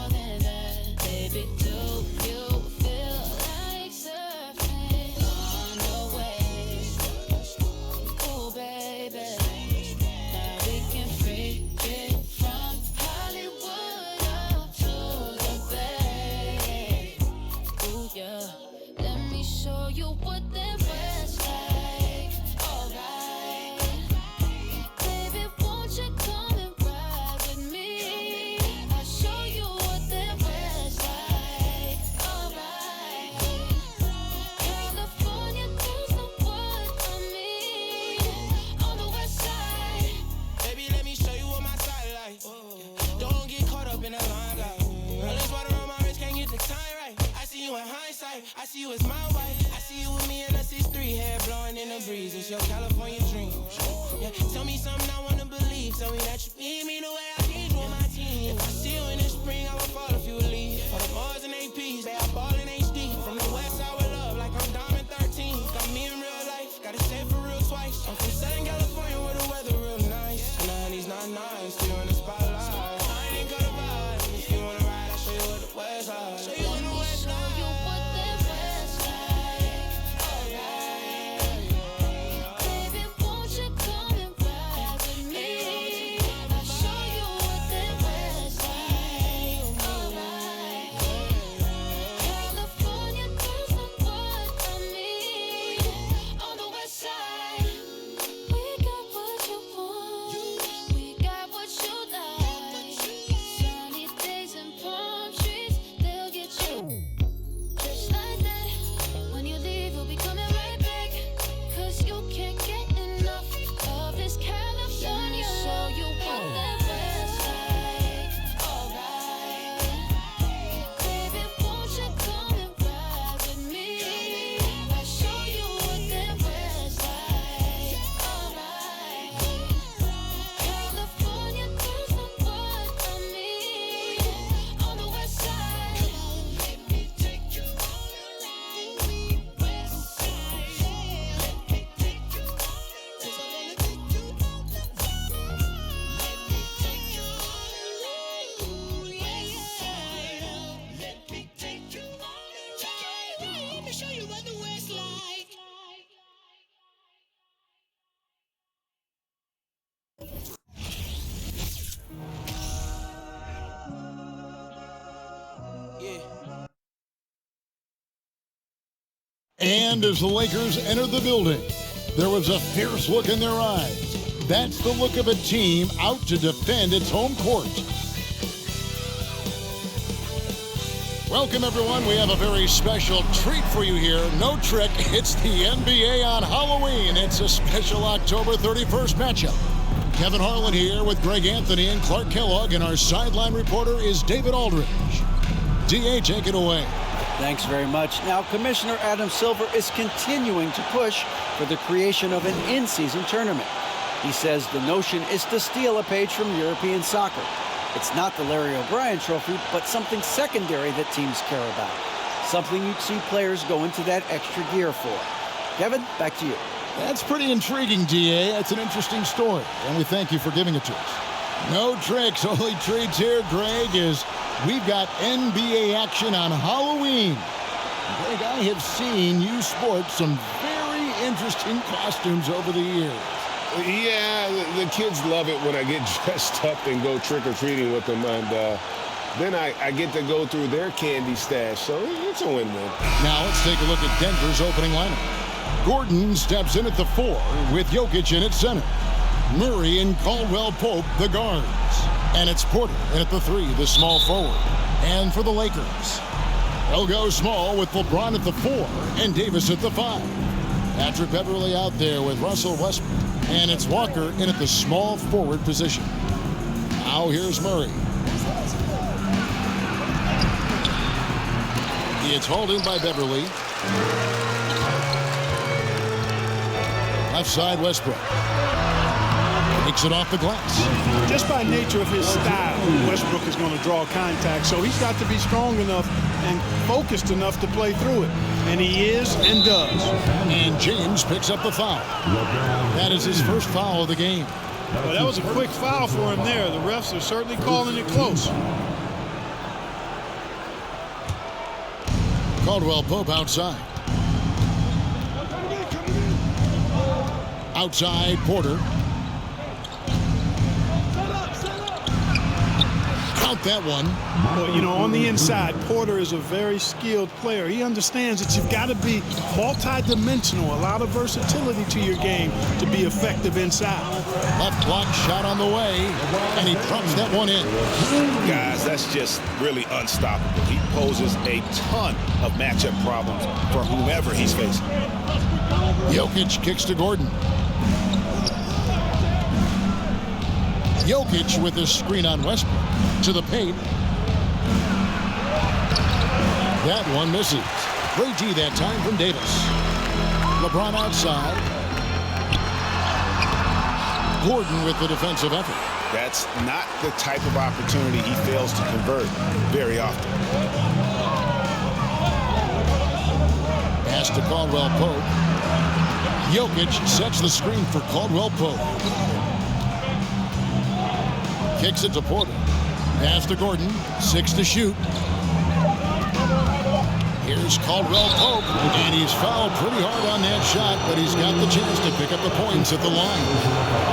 more than that. Baby, do you feel like surfing on the waves? Ooh, baby. Now we can freak it from Hollywood up to the Bay. Ooh, yeah. Let me show you what that was like. Alright. Baby, won't you come and ride with me? I'll show you what that was like. Alright. California girls know what I mean. On the west side. Baby, let me show you what my side like. Don't get caught up in the limelight. All this water on my wrist, can't get the time right. I see you in hindsight, I see you as my wife. I see you with me in a 6'3", hair blowing in the breeze. It's your California dream. Yeah, tell me something I wanna believe. Tell me that you need me the way I need you on my team. If I see you in the spring, I would fall if you would leave. For the Mars and APs, they are ball in HD. From the west side with love, like I'm Diamond 13. Got me in real life, gotta say it for real twice. I'm from Southern California where the weather real nice. And the honey's not nice, still in the spotlight. I ain't got a vibe. If you wanna ride, I'll show you what the west side. Show you what the west Show you side. what that was like. Alright. Baby, won't you come and ride with me? I'll show you what that was like. Alright. California girls know what I mean. On the west side. We got what you want. We got what you like. Sunny days and palm trees, they'll get you. Just like that. When you leave, we'll be coming right back. 'Cause you can't get enough of this California. Show you what that was like. Alright. Baby, won't you come and ride with me? I'll show you what that was like. Alright. California girls know what I mean. On the west side. Let me take you all around the west side. Let me take you all around. 'Cause I wanna take you all around. Let me take you all around. West side. Let me take you all around. Let me show you what the west like. Yeah. And as the Lakers entered the building, there was a fierce look in their eyes. That's the look of a team out to defend its home court. Welcome, everyone. We have a very special treat for you here. No trick, it's the NBA on Halloween. It's a special October 31st matchup. Kevin Harlan here with Greg Anthony and Clark Kellogg, and our sideline reporter is David Aldridge. DA, take it away. Thanks very much. Now, Commissioner Adam Silver is continuing to push for the creation of an in-season tournament. He says the notion is to steal a page from European soccer. It's not the Larry O'Brien Trophy, but something secondary that teams care about. Something you'd see players go into that extra gear for. Kevin, back to you. That's pretty intriguing, DA. That's an interesting story, and we thank you for giving it to us. No tricks, only treats here, Greg, is we've got NBA action on Halloween. Greg, I have seen you sport some very interesting costumes over the years. Yeah, the kids love it when I get dressed up and go trick-or-treating with them, and then I get to go through their candy stash, so it's a win-win. Now let's take a look at Denver's opening lineup. Gordon steps in at the 4 with Jokic in at center. Murray and Caldwell-Pope, the guards. And it's Porter in at the 3, the small forward. And for the Lakers, they'll go small with LeBron at the 4 and Davis at the 5. Patrick Beverly out there with Russell Westbrook. And it's Walker in at the small forward position. Now here's Murray. It's hauled in by Beverly. Left side, Westbrook. Takes it off the glass. Just by nature of his style, Westbrook is going to draw contact, so he's got to be strong enough and focused enough to play through it. And he is and does. And James picks up the foul. That is his first foul of the game. Well, that was a quick foul for him there. The refs are certainly calling it close. Caldwell Pope outside. Outside, Porter. Count that one. Well, you know, on the inside, Porter is a very skilled player. He understands that you've got to be multi-dimensional, a lot of versatility to your game to be effective inside. Left block shot on the way, and he drops that one in. Guys, that's just really unstoppable. He poses a ton of matchup problems for whomever he's facing. Jokic kicks to Gordon. Jokic with his screen on Westbrook. To the paint. That one misses. Great D that time from Davis. LeBron outside. Gordon with the defensive effort. That's not the type of opportunity he fails to convert very often. Pass to Caldwell Pope. Jokic sets the screen for Caldwell Pope. Kicks it to Porter. Pass to Gordon. 6 to shoot. Here's Caldwell Pope, and he's fouled pretty hard on that shot, but he's got the chance to pick up the points at the line.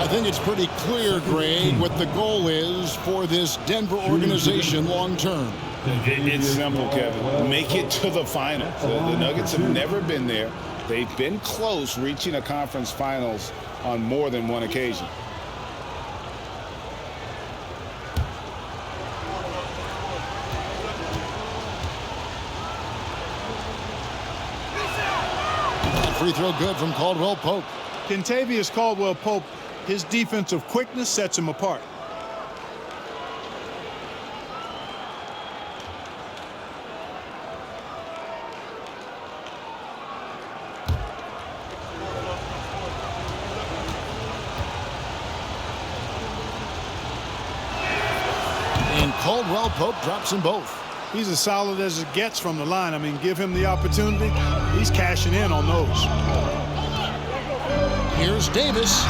I think it's pretty clear, Greg, what the goal is for this Denver organization long term. It's simple, Kevin. Make it to the finals. The Nuggets have never been there. They've been close reaching a conference finals on more than one occasion. Free throw good from Caldwell Pope. Kentavious Caldwell Pope, his defensive quickness sets him apart. And Caldwell Pope drops them both. He's as solid as it gets from the line. I mean, give him the opportunity. He's cashing in on those. Here's Davis.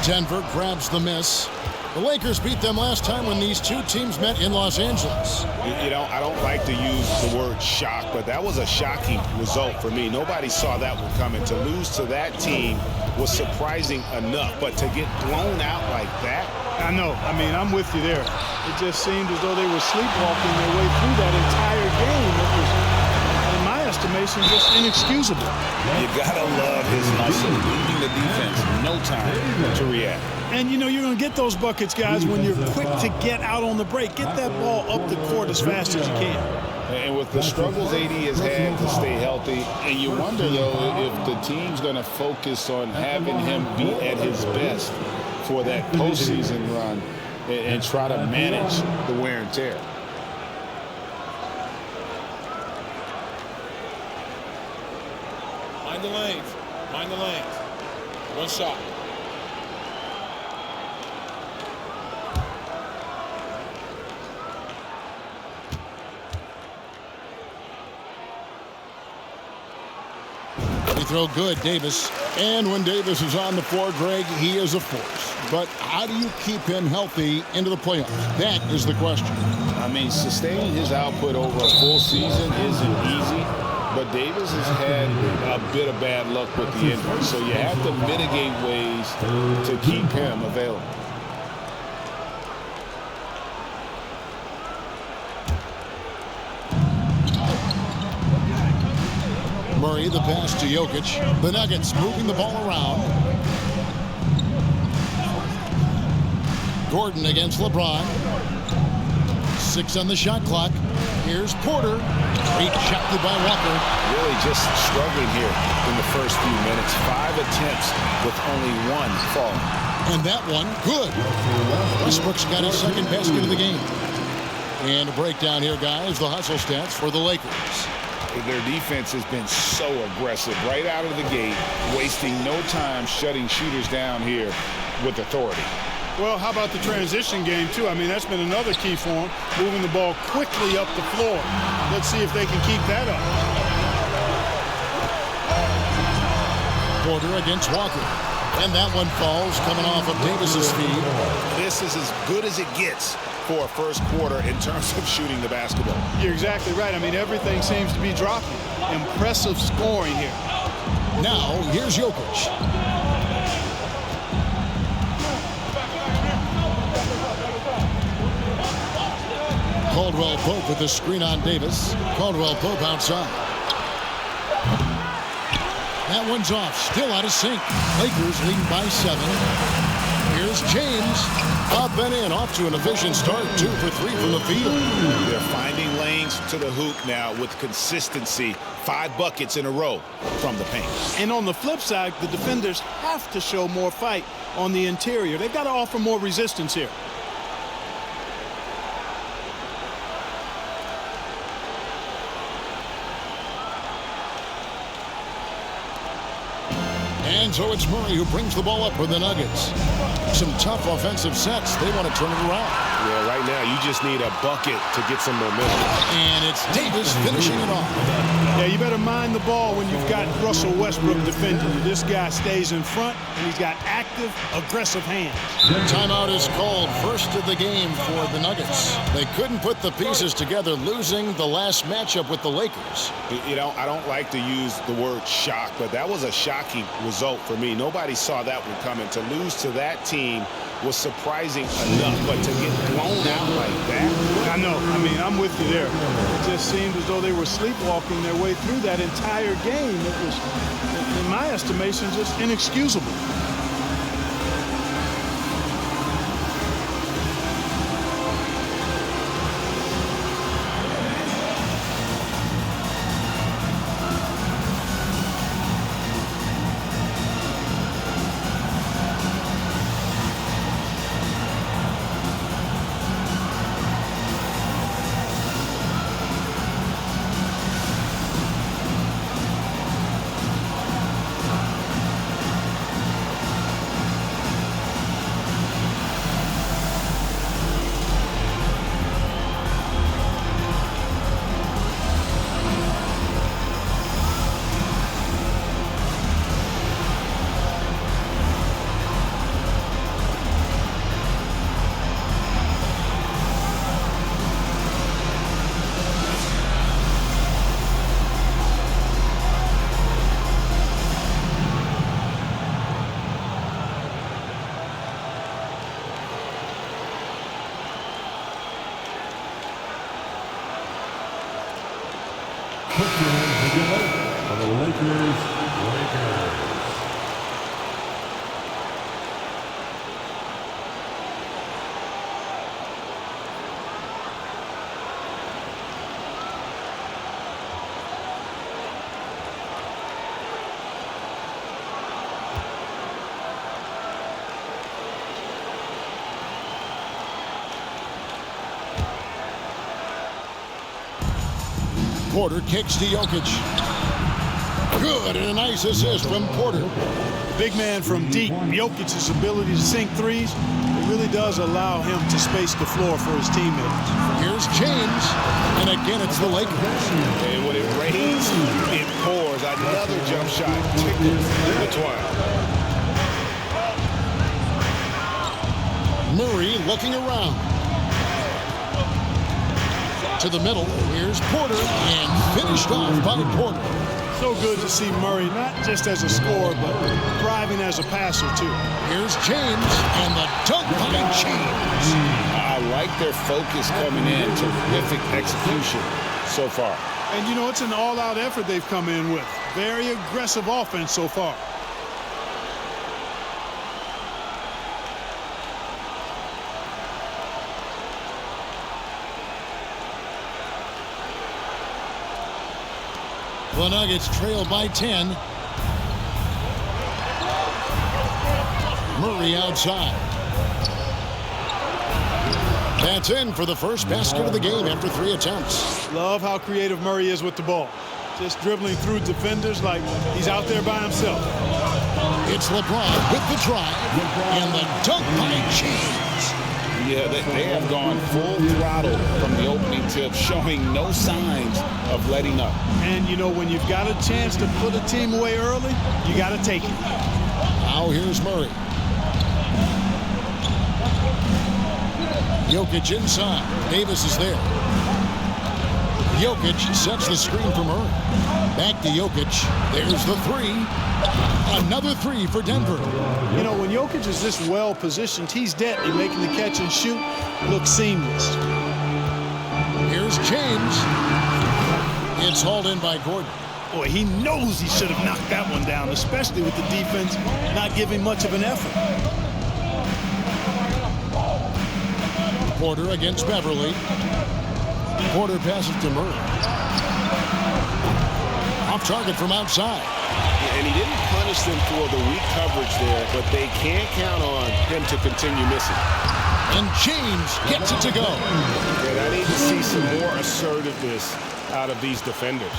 Denver grabs the miss. The Lakers beat them last time when these two teams met in Los Angeles. You know, I don't like to use the word shock, but that was a shocking result for me. Nobody saw that one coming. To lose to that team was surprising enough, but to get blown out like that? I know. I mean, I'm with you there. It just seemed as though they were sleepwalking their way through that entire game. It was, in my estimation, just inexcusable. You gotta love his hustle, leaving the defense no time to react. And, you know, you're going to get those buckets, guys, when you're quick to get out on the break. Get that ball up the court as fast as you can. And with the struggles AD has had to stay healthy, and you wonder, though, if the team's going to focus on having him be at his best for that postseason run and try to manage the wear and tear. Mind the lanes. Mind the lanes. One shot. They throw good, Davis. And when Davis is on the floor, Greg, he is a force. But how do you keep him healthy into the playoffs? That is the question. I mean, sustaining his output over a full season isn't easy, but Davis has had a bit of bad luck with the injury. So you have to mitigate ways to keep him available. Murray, the pass to Jokic. The Nuggets moving the ball around. Gordon against LeBron. 6 on the shot clock. Here's Porter. Rejected by Walker. Really just struggling here in the first few minutes. 5 attempts with only 1 fall. And that one, good. Westbrook's got his second basket of the game. And a breakdown here, guys. The hustle stats for the Lakers. Their defense has been so aggressive right out of the gate, wasting no time shutting shooters down here with authority. Well, how about the transition game, too? I mean, that's been another key for them, moving the ball quickly up the floor. Let's see if they can keep that up. Porter against Walker. And that one falls, coming off of Davis's feed. This is as good as it gets for a first quarter in terms of shooting the basketball. You're exactly right. I mean, everything seems to be dropping. Impressive scoring here. Now, here's Jokic. Caldwell Pope with the screen on Davis. Caldwell Pope outside. That one's off. Still out of sync. Lakers leading by 7. Here's James. Up and in. Off to an efficient start. 2 for 3 from the field. They're finding lanes to the hoop now with consistency. 5 buckets in a row from the paint. And on the flip side, the defenders have to show more fight on the interior. They've got to offer more resistance here. And so it's Murray who brings the ball up for the Nuggets. Some tough offensive sets. They want to turn it around. Yeah, right now you just need a bucket to get some momentum. And it's Davis finishing it off. Yeah, you better mind the ball when you've got Russell Westbrook defending you. This guy stays in front, and he's got active, aggressive hands. Timeout is called. First of the game for the Nuggets. They couldn't put the pieces together, losing the last matchup with the Lakers. You know, I don't like to use the word shock, but that was a shocking result for me. Nobody saw that one coming. To lose to that team was surprising enough, but to get blown out like that. I know. I mean, I'm with you there. It just seemed as though they were sleepwalking their way through that entire game. It was, in my estimation, just inexcusable. For the Lakers. Porter kicks to Jokic. Good, and a nice assist from Porter. Big man from deep. Jokic's ability to sink threes, it really does allow him to space the floor for his teammates. Here's James, and again it's the Lakers. And when it rains, it pours. Another jump shot tickles the twine. Murray looking around. To the middle, here's Porter, and finished off by Porter. So good to see Murray, not just as a scorer, but thriving as a passer, too. Here's James, and the dunk by James. I like their focus coming in. Terrific execution so far. And, you know, it's an all-out effort they've come in with. Very aggressive offense so far. The Nuggets trail by 10. Murray outside. That's in for the first basket of the game after 3 attempts. Love how creative Murray is with the ball. Just dribbling through defenders like he's out there by himself. It's LeBron with the drive and the dunk by James. Yeah, they have gone full throttle from the opening tip, showing no signs of letting up. And, you know, when you've got a chance to put a team away early, you got to take it. Now here's Murray. Jokic inside. Davis is there. Jokic sets the screen for Murray. Back to Jokic. There's the three. Another three for Denver. You know, when Jokic is this well positioned, he's deadly, making the catch and shoot look seamless. Here's James. It's hauled in by Gordon. Boy, he knows he should have knocked that one down, especially with the defense not giving much of an effort. Porter against Beverly. Porter passes to Murray. Off target from outside. And he didn't punish them for the weak coverage there, but they can't count on him to continue missing. And James gets it to go. And I need to see some more assertiveness out of these defenders.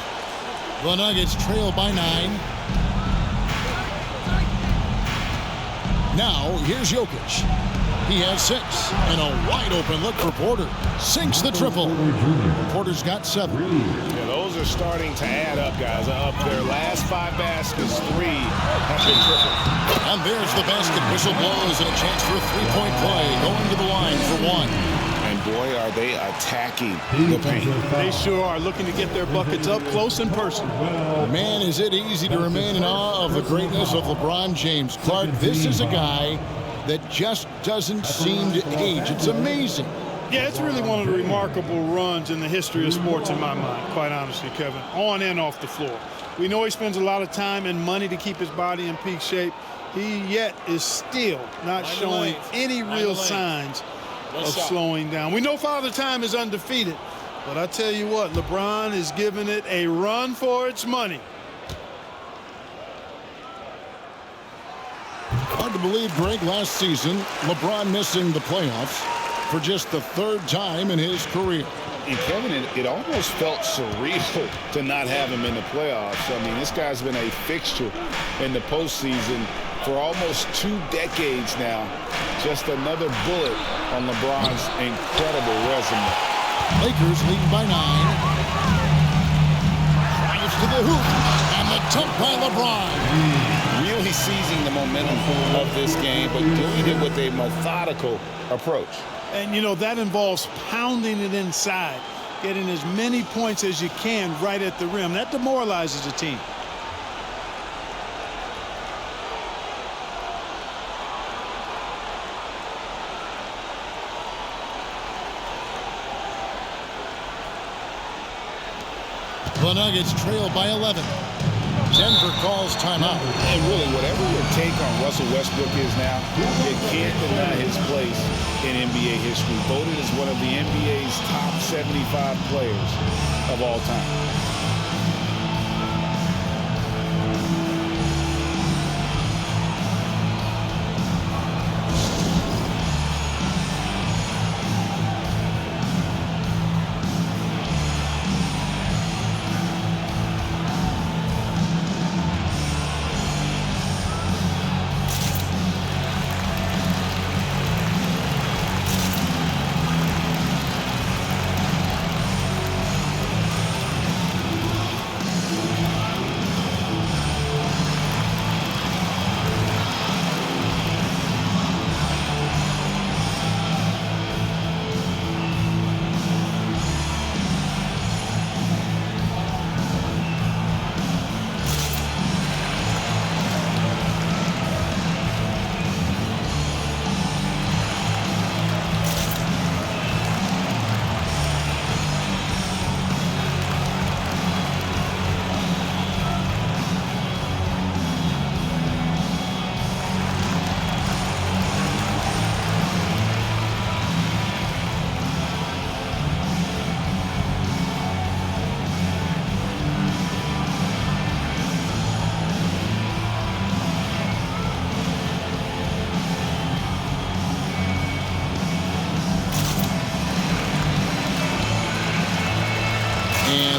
The Nuggets trail by 9. Now, here's Jokic. He has 6. And a wide open look for Porter. Sinks the triple. Porter's got 7. Yeah, those are starting to add up, guys. Up their last 5 baskets, 3 have been triple. And there's the basket. Whistle blows and a chance for a three-point play. Going to the line for 1. And boy, are they attacking the paint. They sure are, looking to get their buckets up close and personal. Man, is it easy to remain in awe of the greatness of LeBron James. Clark, this is a guy that just doesn't seem to age. It's amazing. Yeah, it's really one of the remarkable runs in the history of sports in my mind, quite honestly, Kevin, on and off the floor. We know he spends a lot of time and money to keep his body in peak shape. He yet is still not showing any real signs of slowing down. We know Father Time is undefeated, but I tell you what, LeBron is giving it a run for its money. Hard to believe, Greg, last season, LeBron missing the playoffs for just the 3rd time in his career. And Kevin, it almost felt surreal to not have him in the playoffs. I mean, this guy's been a fixture in the postseason for almost 2 decades now. Just another bullet on LeBron's incredible resume. Lakers lead by 9. Drives to the hoop, and the dunk by LeBron. Really seizing the momentum of this game, but doing it with a methodical approach. And, you know, that involves pounding it inside, getting as many points as you can right at the rim. That demoralizes a team. The Nuggets trail by 11. Denver calls timeout. And really, whatever your take on Russell Westbrook is now, you can't deny his place in NBA history. Voted as one of the NBA's top 75 players of all time.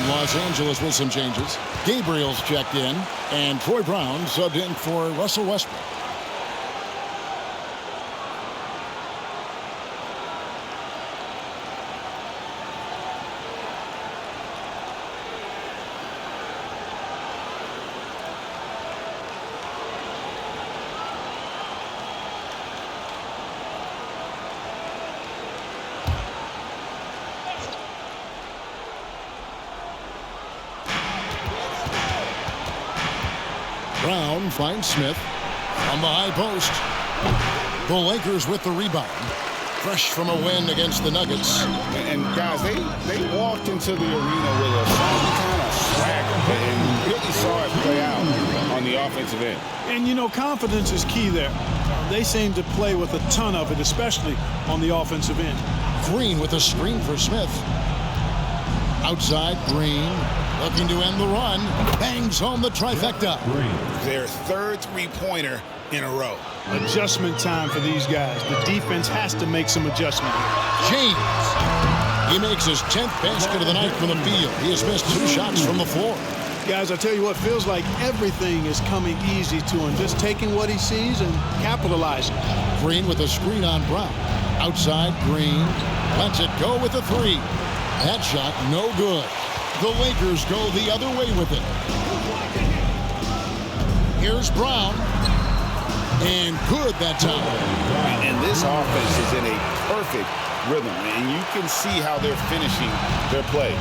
Los Angeles with some changes. Gabriel's checked in, and Troy Brown subbed in for Russell Westbrook. Brown finds Smith on the high post. The Lakers with the rebound. Fresh from a win against the Nuggets. And guys, they walked into the arena with a certain kind of swagger and really saw it play out on the offensive end. And, you know, confidence is key there. They seem to play with a ton of it, especially on the offensive end. Green with a screen for Smith. Outside, Green looking to end the run. Bangs home the trifecta. Their third three-pointer in a row. Adjustment time for these guys. The defense has to make some adjustment. James. He makes his 10th basket of the night from the field. He has missed 2 shots from the floor. Guys, I tell you what, feels like everything is coming easy to him. Just taking what he sees and capitalizing. Green with a screen on Brown. Outside, Green lets it go with a 3. That shot no good. The Lakers go the other way with it. Here's Brown. And good that time. And this offense is in a perfect rhythm, and you can see how they're finishing their plays.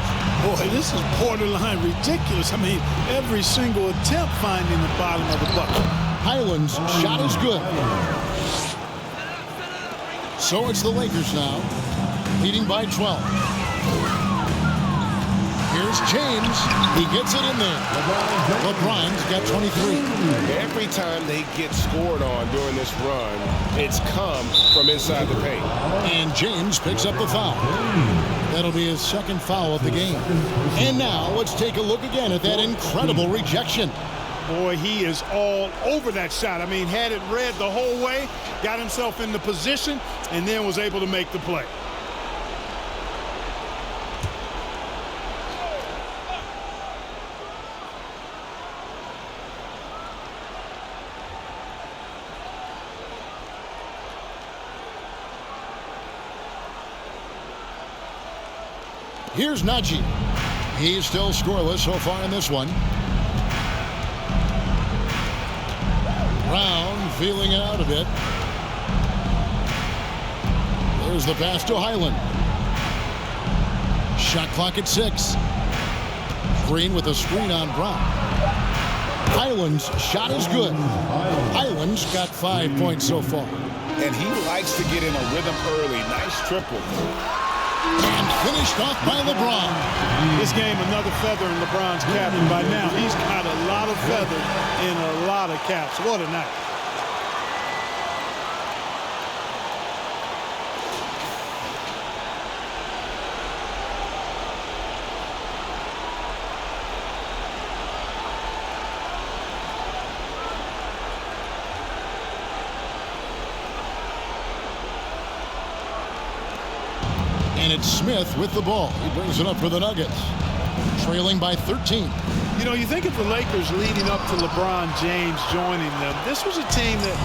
Boy, this is borderline ridiculous. I mean, every single attempt finding the bottom of the bucket. Highland's shot is good. So it's the Lakers now, leading by 12. Here's James. He gets it in there. LeBron's got 23. Every time they get scored on during this run, it's come from inside the paint. And James picks up the foul. That'll be his 2nd foul of the game. And now let's take a look again at that incredible rejection. Boy, he is all over that shot. I mean, had it read the whole way, got himself in the position, and then was able to make the play. Here's Najee. He's still scoreless so far in this one. Brown feeling it out a bit. There's the pass to Highland. Shot clock at 6. Green with a screen on Brown. Highland's shot is good. Highland's got 5 points so far. And he likes to get in a rhythm early. Nice triple. And finished off by LeBron. This game, another feather in LeBron's cap, and by now he's got a lot of feathers in a lot of caps. What a night. And it's Smith with the ball. He brings it up for the Nuggets. Trailing by 13. You know, you think of the Lakers leading up to LeBron James joining them. This was a team that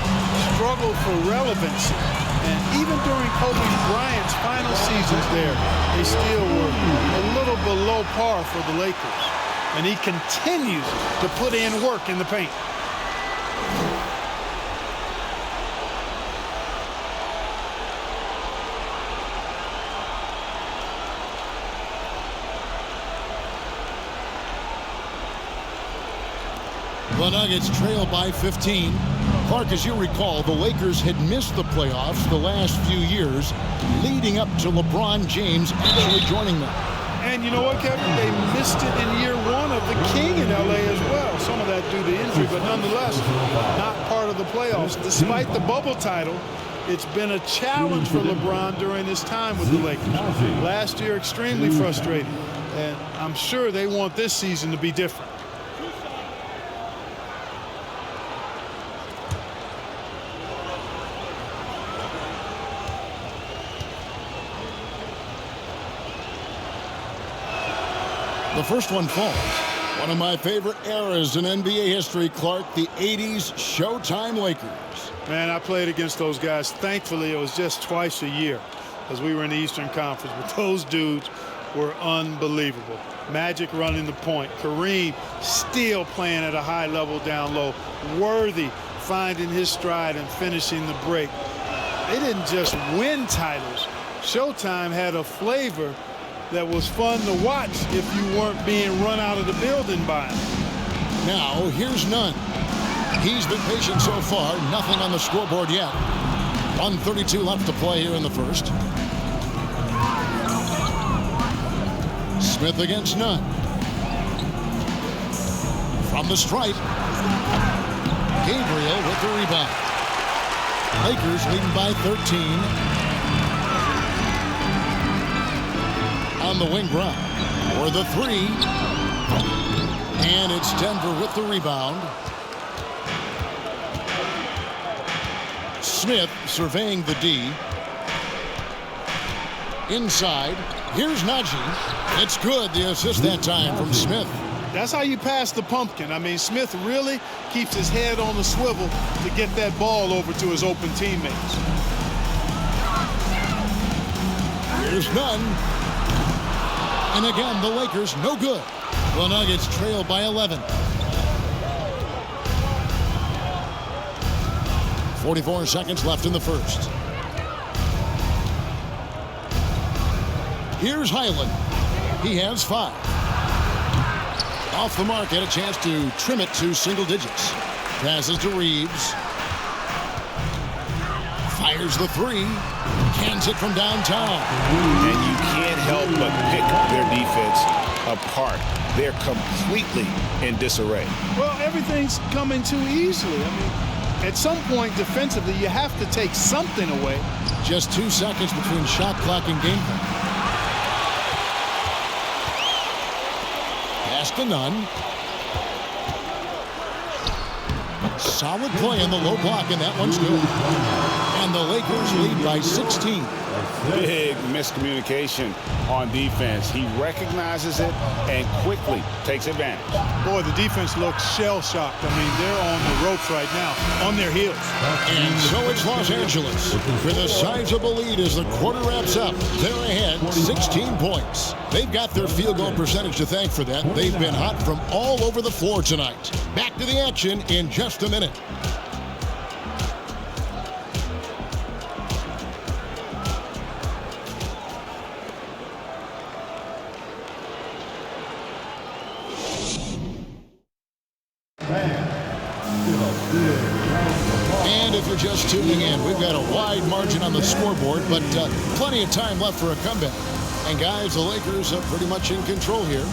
struggled for relevancy. And even during Kobe Bryant's final seasons there, they still were a little below par for the Lakers. And he continues to put in work in the paint. The Nuggets trail by 15. Clark, as you recall, the Lakers had missed the playoffs the last few years, leading up to LeBron James actually joining them. And you know what, Kevin? They missed it in year 1 of the King in L.A. as well. Some of that due to injury, but nonetheless, not part of the playoffs. Despite the bubble title, it's been a challenge for LeBron during his time with the Lakers. Last year, extremely frustrating. And I'm sure they want this season to be different. The first one falls. One of my favorite eras in NBA history, Clark, the 80s Showtime Lakers. Man, I played against those guys. Thankfully, it was just twice a year as we were in the Eastern Conference. But those dudes were unbelievable. Magic running the point. Kareem still playing at a high level down low. Worthy finding his stride and finishing the break. They didn't just win titles. Showtime had a flavor that was fun to watch if you weren't being run out of the building by him. Now, here's Nunn. He's been patient so far. Nothing on the scoreboard yet. 1:32 left to play here in the first. Smith against Nunn. From the stripe. Gabriel with the rebound. Lakers leading by 13. On the wing ground. For the three. And it's Denver with the rebound. Smith surveying the D. Inside. Here's Najee. It's good. The assist that time from Smith. That's how you pass the pumpkin. I mean, Smith really keeps his head on the swivel to get that ball over to his open teammates. Here's Nunn. And again, the Lakers no good. The Nuggets trail by 11. 44 seconds left in the first. Here's Highland. He has 5. Off the mark, had a chance to trim it to single digits. Passes to Reeves. Fires the 3. Cans it from downtown. And you can't help but pick their defense apart. They're completely in disarray. Well, everything's coming too easily. I mean, at some point defensively, you have to take something away. Just 2 seconds between shot clock and game clock. Pass to Nunn. Solid play in the low block, and that one's good. And the Lakers lead by 16. Big miscommunication on defense. He recognizes it and quickly takes advantage. Boy, the defense looks shell-shocked. I mean, they're on the ropes right now, on their heels. And so it's Los Angeles with a sizable lead as the quarter wraps up. They're ahead 16 points. They've got their field goal percentage to thank for that. They've been hot from all over the floor tonight. Back to the action in just a minute. And if you're just tuning in, we've got a wide margin on the scoreboard, but plenty of time left for a comeback. And guys, the Lakers are pretty much in control here.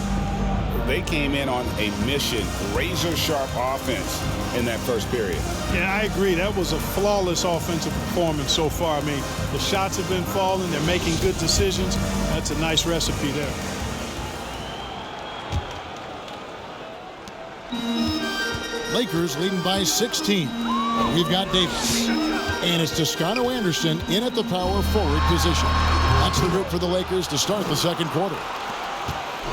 They came in on a mission, razor-sharp offense in that first period. Yeah, I agree. That was a flawless offensive performance so far. I mean, the shots have been falling. They're making good decisions. That's a nice recipe there. Lakers leading by 16. We've got Davis. And it's Toscano Anderson in at the power forward position. That's the group for the Lakers to start the second quarter.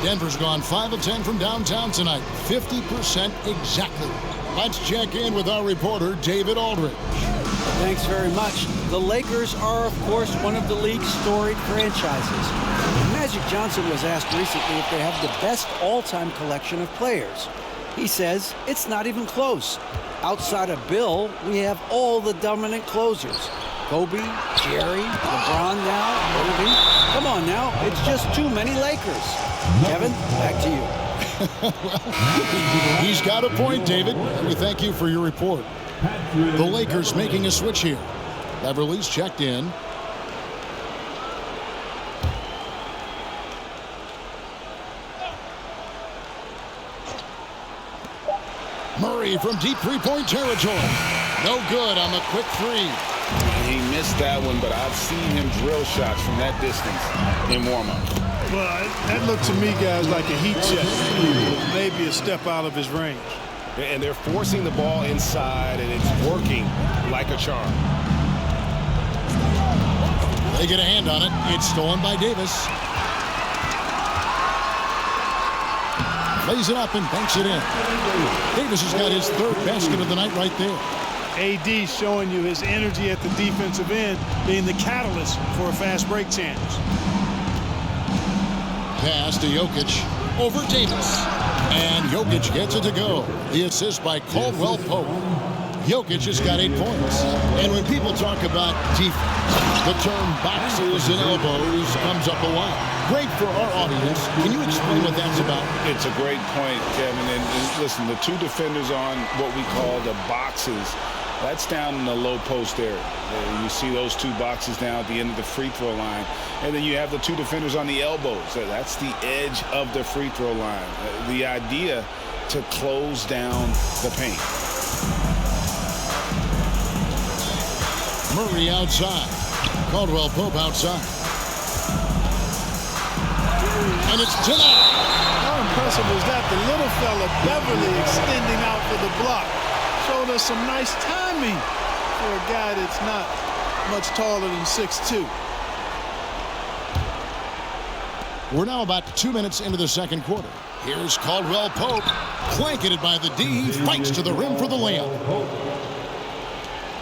Denver's gone 5 of 10 from downtown tonight. 50% exactly. Let's check in with our reporter, David Aldridge. Thanks very much. The Lakers are, of course, one of the league's storied franchises. Magic Johnson was asked recently if they have the best all-time collection of players. He says it's not even close. Outside of Bill, we have all the dominant closers. Kobe, Jerry, LeBron now, Irving. Come on now, it's just too many Lakers. Kevin, back to you. Well, he's got a point, David. We thank you for your report. The Lakers making a switch here. Beverly's checked in. Murray from deep three-point territory. No good on the quick 3. He missed that one, but I've seen him drill shots from that distance in warm-up. Well, that looked to me, guys, like a heat check. Maybe a step out of his range. And they're forcing the ball inside, and it's working like a charm. They get a hand on it. It's stolen by Davis. Lays it up and banks it in. Davis has got his 3rd basket of the night right there. AD showing you his energy at the defensive end, being the catalyst for a fast break chance. Pass to Jokic over Davis. And Jokic gets it to go. The assist by Caldwell Pope. Jokic has got 8 points. And when people talk about defense, the term boxes and elbows comes up a lot. great for our audience. Can you explain what that's about? It's a great point, Kevin. And listen, the two defenders on what we call the boxes, that's down in the low post area. You see those two boxes down at the end of the free throw line. And then you have the two defenders on the elbows. That's the edge of the free throw line. The idea to close down the paint. Murray outside. Caldwell Pope outside. And it's Jamal. How impressive was that? The little fella, Beverly, extending out for the block. Showed us some nice timing for a guy that's not much taller than 6'2". We're now about 2 minutes into the second quarter. Here's Caldwell Pope, blanketed by the D. He fights to the rim for the layup.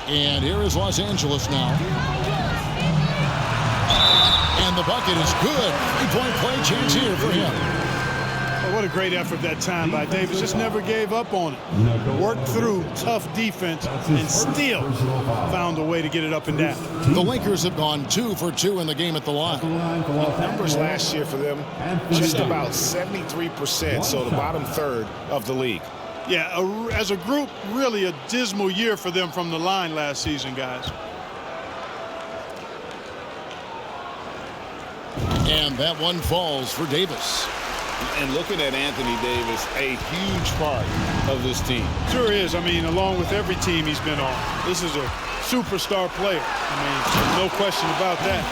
And here is Los Angeles now. And the bucket is good. Three-point play chance here for him. Oh, what a great effort that time by Davis. Just never gave up on it. Worked through tough defense and still found a way to get it up and down. The Lakers have gone 2 for 2 in the game at the line. Numbers last year for them, just about 73%, so the bottom third of the league. Yeah, as a group, really a dismal year for them from the line last season, guys. And that one falls for Davis. And looking at Anthony Davis, a huge part of this team. Sure is. I mean, along with every team he's been on, this is a superstar player. I mean, no question about that.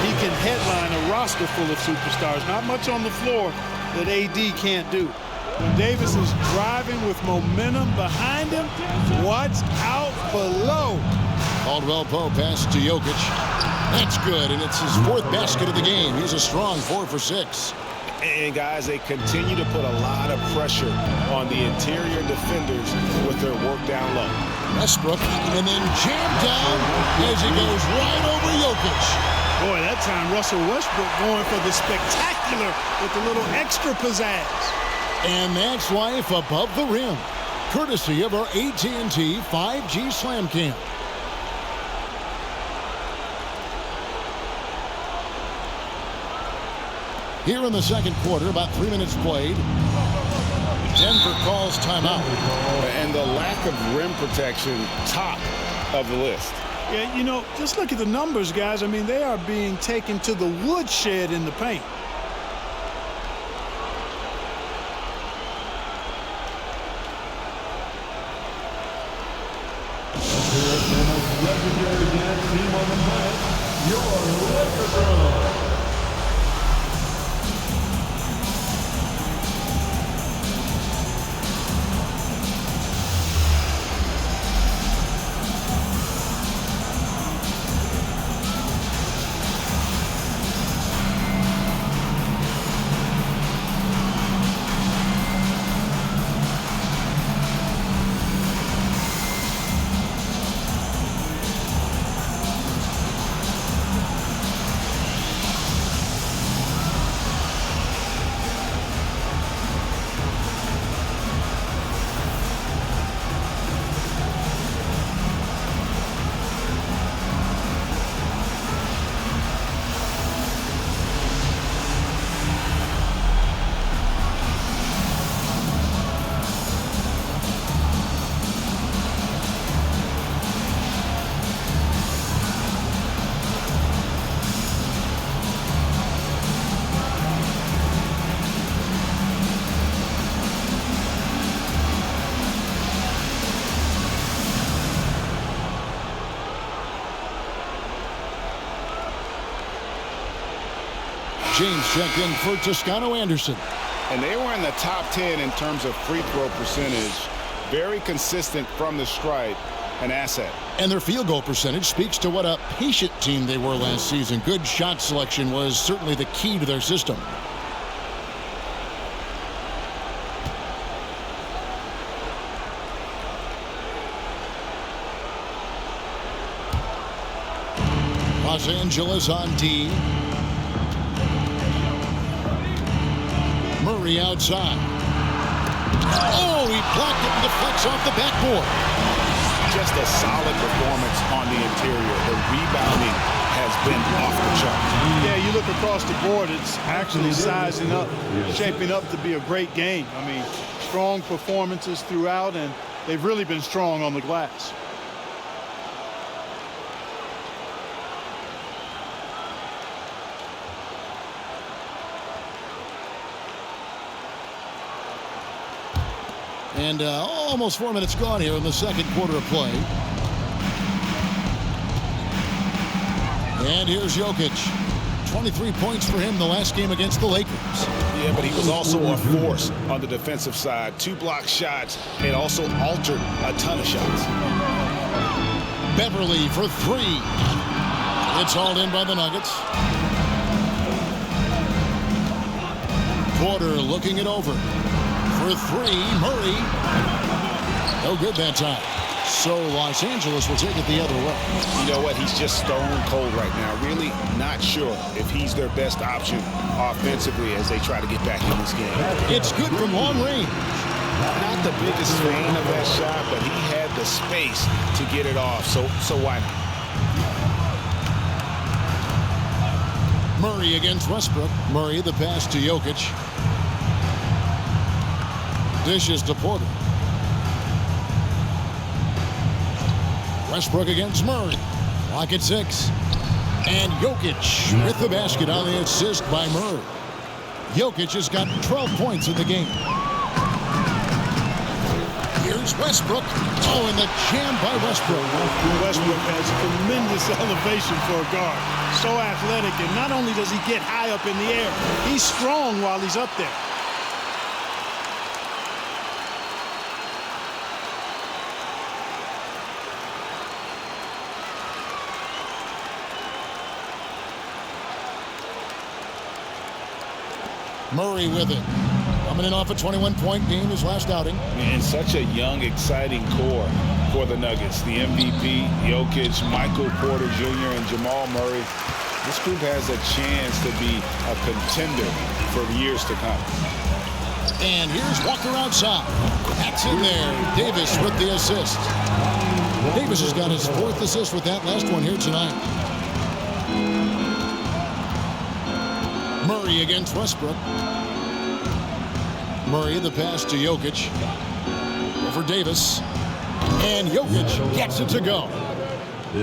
He can headline a roster full of superstars. Not much on the floor that AD can't do. When Davis is driving with momentum behind him, watch out below. Caldwell Pope pass to Jokic. That's good, and it's his 4th basket of the game. He's a strong 4 for 6. And guys, they continue to put a lot of pressure on the interior defenders with their work down low. Westbrook, and then jammed down as he goes right over Jokic. Boy, that time Russell Westbrook going for the spectacular with a little extra pizzazz. And that's life above the rim, courtesy of our AT&T 5G Slam Cam. Here in the second quarter, about 3 minutes played. Denver calls timeout. And the lack of rim protection, top of the list. Yeah, you know, just look at the numbers, guys. I mean, they are being taken to the woodshed in the paint. Legendary dance team on the night, your Laker Bros. James checked in for Toscano Anderson. And they were in the top 10 in terms of free throw percentage. Very consistent from the stripe, an asset. And their field goal percentage speaks to what a patient team they were last season. Good shot selection was certainly the key to their system. Los Angeles on D. Murray outside. Oh, he blocked it and deflects off the backboard. Just a solid performance on the interior. The rebounding has been off the chart. Yeah, you look across the board, it's actually sizing up, shaping up to be a great game. I mean, strong performances throughout, and they've really been strong on the glass. And almost 4 minutes gone here in the second quarter of play. And here's Jokic. 23 points for him the last game against the Lakers. Yeah, but he was also a force on the defensive side. 2 block shots and also altered a ton of shots. Beverly for 3. It's hauled in by the Nuggets. Porter looking it over. For 3, Murray. No good that time. So Los Angeles will take it the other way. You know what? He's just stone cold right now. Really not sure if he's their best option offensively as they try to get back in this game. It's good from long range. Not the biggest fan of that shot, but he had the space to get it off. So why not? Murray against Westbrook. Murray the pass to Jokic. Dishes to Porter. Westbrook against Murray. Clock at 6. And Jokic with the basket on the assist by Murray. Jokic has got 12 points in the game. Here's Westbrook. Oh, and the jam by Westbrook. Westbrook has tremendous elevation for a guard. So athletic, and not only does he get high up in the air, he's strong while he's up there. Murray with it. Coming in off a 21-point game his last outing. And such a young, exciting core for the Nuggets. The MVP, Jokic, Michael Porter Jr., and Jamal Murray. This group has a chance to be a contender for years to come. And here's Walker outside. That's in there. Davis with the assist. Davis has got his 4th assist with that last one here tonight. Murray against Westbrook. Murray the pass to Jokic. Over Davis. And Jokic gets it to go.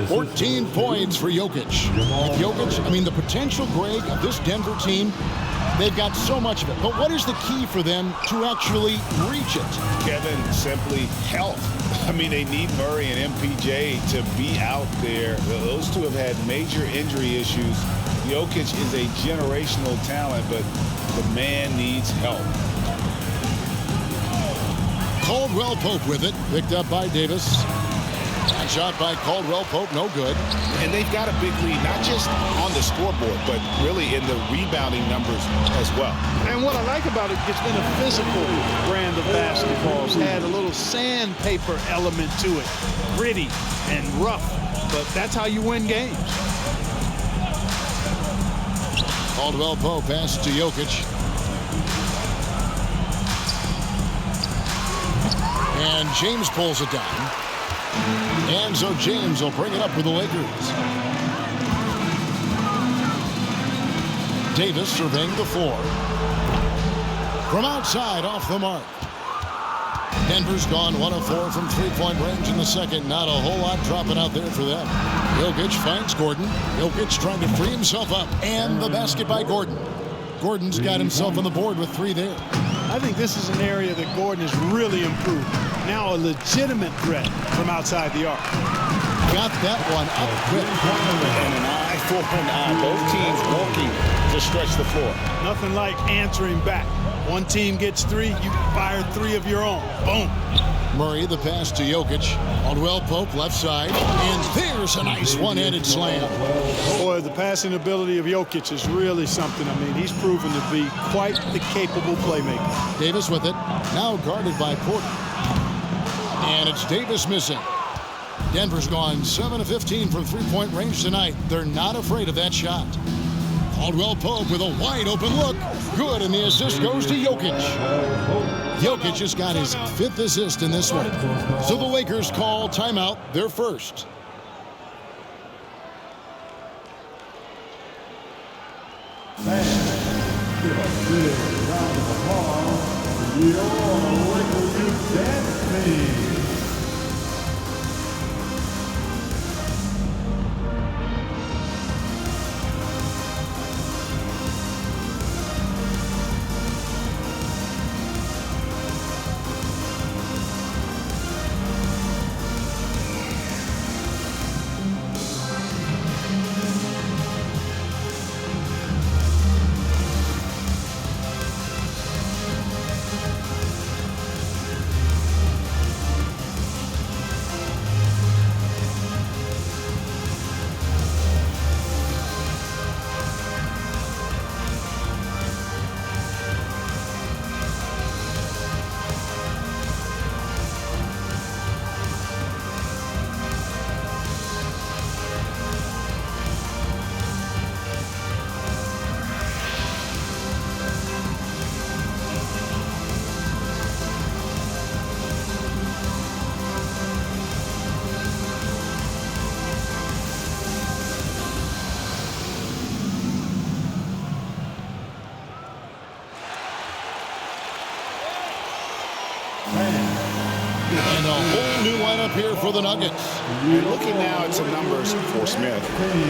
14 points for Jokic. Jokic, I mean, the potential, Greg, of this Denver team, they've got so much of it. But what is the key for them to actually reach it? Kevin, simply health. I mean, they need Murray and MPJ to be out there. Those two have had major injury issues. Jokic is a generational talent, but the man needs help. Caldwell Pope with it. Picked up by Davis. And shot by Caldwell Pope, no good. And they've got a big lead, not just on the scoreboard, but really in the rebounding numbers as well. And what I like about it, it's been a physical brand of basketball. It's had a little sandpaper element to it. Gritty and rough, but that's how you win games. Caldwell Pope pass to Jokic. And James pulls it down. And so James will bring it up for the Lakers. Davis surveying the floor. From outside, off the mark. Denver's gone 1 of 4 from three-point range in the second. Not a whole lot dropping out there for them. Jokic finds Gordon. Jokic trying to free himself up. And the basket by Gordon. Gordon's got himself on the board with 3 there. I think this is an area that Gordon has really improved. Now a legitimate threat from outside the arc. Got that one up quick. And an eye for an eye. Both teams working to stretch the floor. Nothing like answering back. One team gets 3, you fire 3 of your own. Boom. Murray the pass to Jokic. Caldwell Pope left side. And there's a nice one-handed slam. Boy, the passing ability of Jokic is really something. I mean, he's proven to be quite the capable playmaker. Davis with it. Now guarded by Porter. And it's Davis missing. Denver's gone 7 of 15 from three-point range tonight. They're not afraid of that shot. Caldwell Pope with a wide open look. Good, and the assist goes to Jokic. Jokic has got his 5th assist in this one. So the Lakers call timeout, their first. Next is round of applause, your Laker Youth Dance Team. And a whole new lineup here for the Nuggets. And looking now at some numbers for Smith.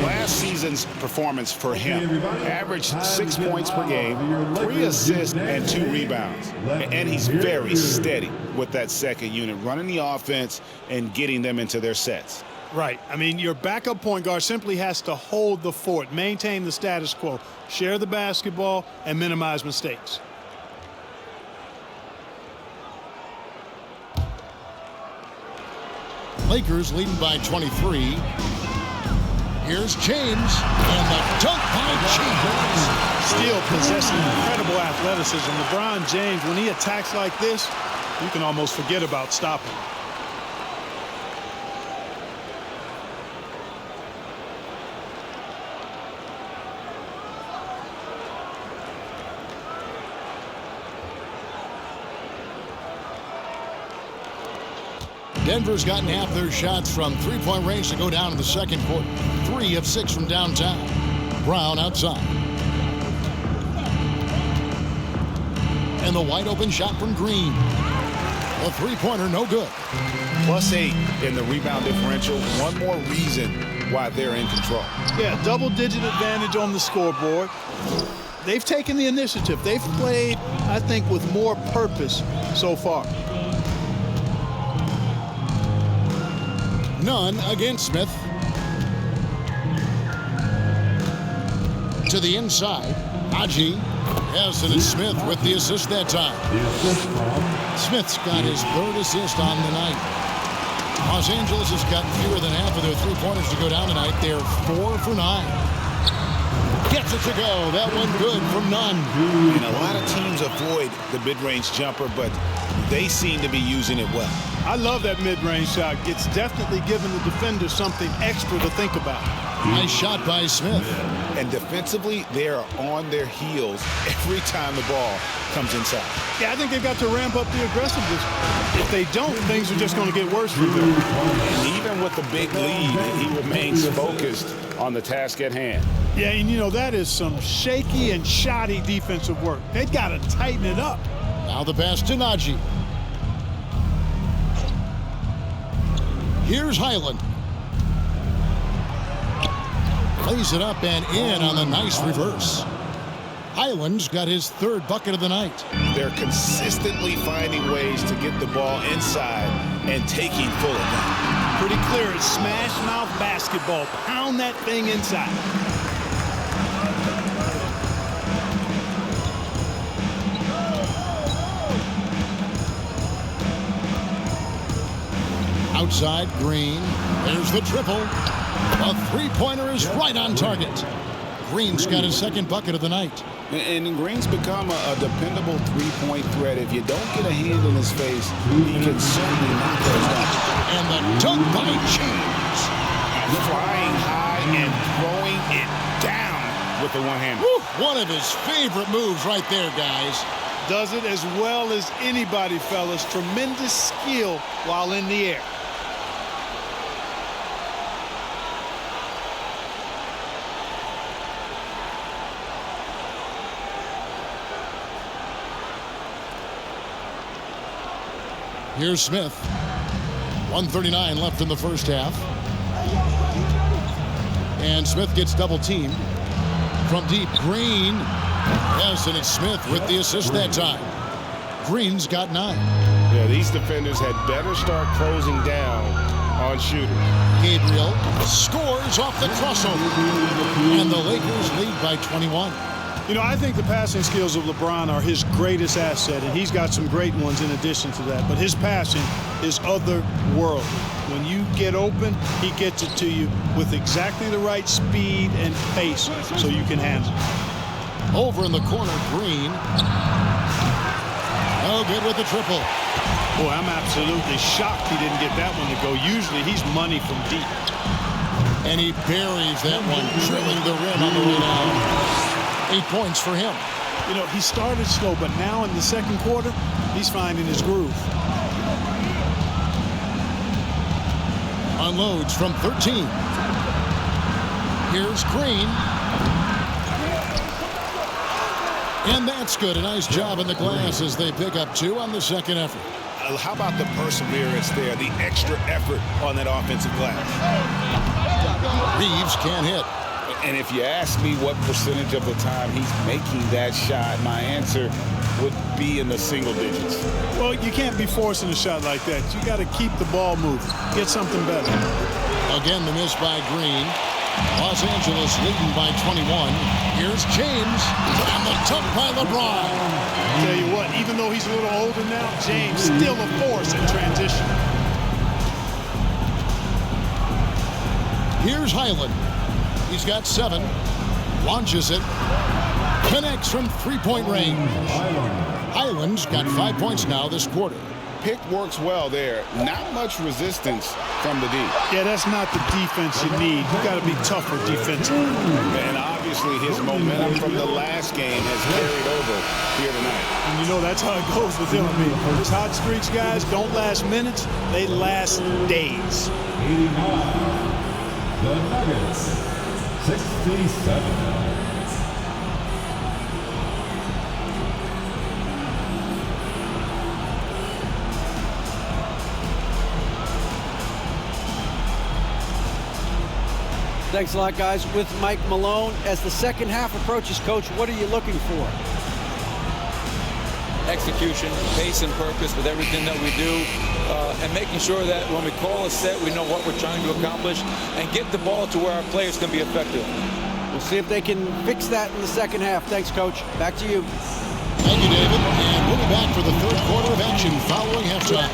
Last season's performance for him averaged 6 points per game, 3 assists, and 2 rebounds. And he's very steady with that second unit, running the offense and getting them into their sets. Right. I mean, your backup point guard simply has to hold the fort, maintain the status quo, share the basketball, and minimize mistakes. Lakers leading by 23. Here's James, and the dunk by James. Still possessing incredible athleticism. LeBron James, when he attacks like this, you can almost forget about stopping. Denver's gotten half their shots from three-point range to go down in the second quarter. 3 of 6 from downtown. Brown outside. And the wide open shot from Green. A three-pointer, no good. +8 in the rebound differential. One more reason why they're in control. Yeah, double-digit advantage on the scoreboard. They've taken the initiative. They've played, I think, with more purpose so far. None against Smith. To the inside. Haji has it as Smith with the assist that time. Smith's got his 3rd assist on the night. Los Angeles has got fewer than half of their three-pointers to go down tonight. They're 4 for 9. Gets it to go. That one good from Nunn. And a lot of teams avoid the mid-range jumper, but they seem to be using it well. I love that mid-range shot. It's definitely giving the defender something extra to think about. Nice shot by Smith. And defensively, they are on their heels every time the ball comes inside. Yeah, I think they've got to ramp up the aggressiveness. If they don't, things are just going to get worse for them. And even with the big lead, he remains focused on the task at hand. Yeah, and you know, that is some shaky and shoddy defensive work. They've got to tighten it up. Now the pass to Najee. Here's Highland. Plays it up and in on the nice reverse. Highland's got his 3rd bucket of the night. They're consistently finding ways to get the ball inside and taking full advantage. Pretty clear, it's smash mouth basketball. Pound that thing inside. Outside, Green. There's the triple. A three-pointer is right on target. Green's got his 2nd bucket of the night. And Green's become a dependable three-point threat. If you don't get a hand in his face, he can certainly knock those down. And the dunk by James. Flying high and throwing it down with the one-hand. One of his favorite moves right there, guys. Does it as well as anybody, fellas. Tremendous skill while in the air. Here's Smith. 1:39 left in the first half. And Smith gets double teamed. From deep, Green. Yes, and it's Smith with the assist that time. Green's got 9. Yeah, these defenders had better start closing down on shooters. Gabriel scores off the crossover. And the Lakers lead by 21. You know, I think the passing skills of LeBron are his greatest asset, and he's got some great ones in addition to that. But his passing is otherworldly. When you get open, he gets it to you with exactly the right speed and pace so you can handle it. Over in the corner, Green. No good with the triple. Boy, I'm absolutely shocked he didn't get that one to go. Usually he's money from deep. And he buries that one, drilling the rim on the way down. 8 points for him. You know, he started slow, but now in the second quarter, he's finding his groove. Unloads from 13. Here's Green. And that's good. A nice job in the glass as they pick up 2 on the second effort. How about the perseverance there, the extra effort on that offensive glass? Reeves can't hit. And if you ask me what percentage of the time he's making that shot, my answer would be in the single digits. Well, you can't be forcing a shot like that. You got to keep the ball moving. Get something better. Again, the miss by Green. Los Angeles leading by 21. Here's James. And the dunk by LeBron. I'll tell you what, even though he's a little older now, James still a force in transition. Here's Highland. He's got 7. Launches it. Connects from three-point range. Highland's got 5 points now this quarter. Pick works well there. Not much resistance from the D. Yeah, that's not the defense you need. You got to be tougher defensively. And obviously his momentum from the last game has carried over here tonight. And you know that's how it goes with him. I mean, those hot streaks, guys, don't last minutes. They last days. 89. The Nuggets. 67. Thanks a lot, guys. With Mike Malone, as the second half approaches, Coach, what are you looking for? Execution, pace and purpose with everything that we do, and making sure that when we call a set, we know what we're trying to accomplish and get the ball to where our players can be effective. We'll see if they can fix that in the second half. Thanks, Coach. Back to you. Thank you, David. And we'll be back for the third quarter of action following halftime.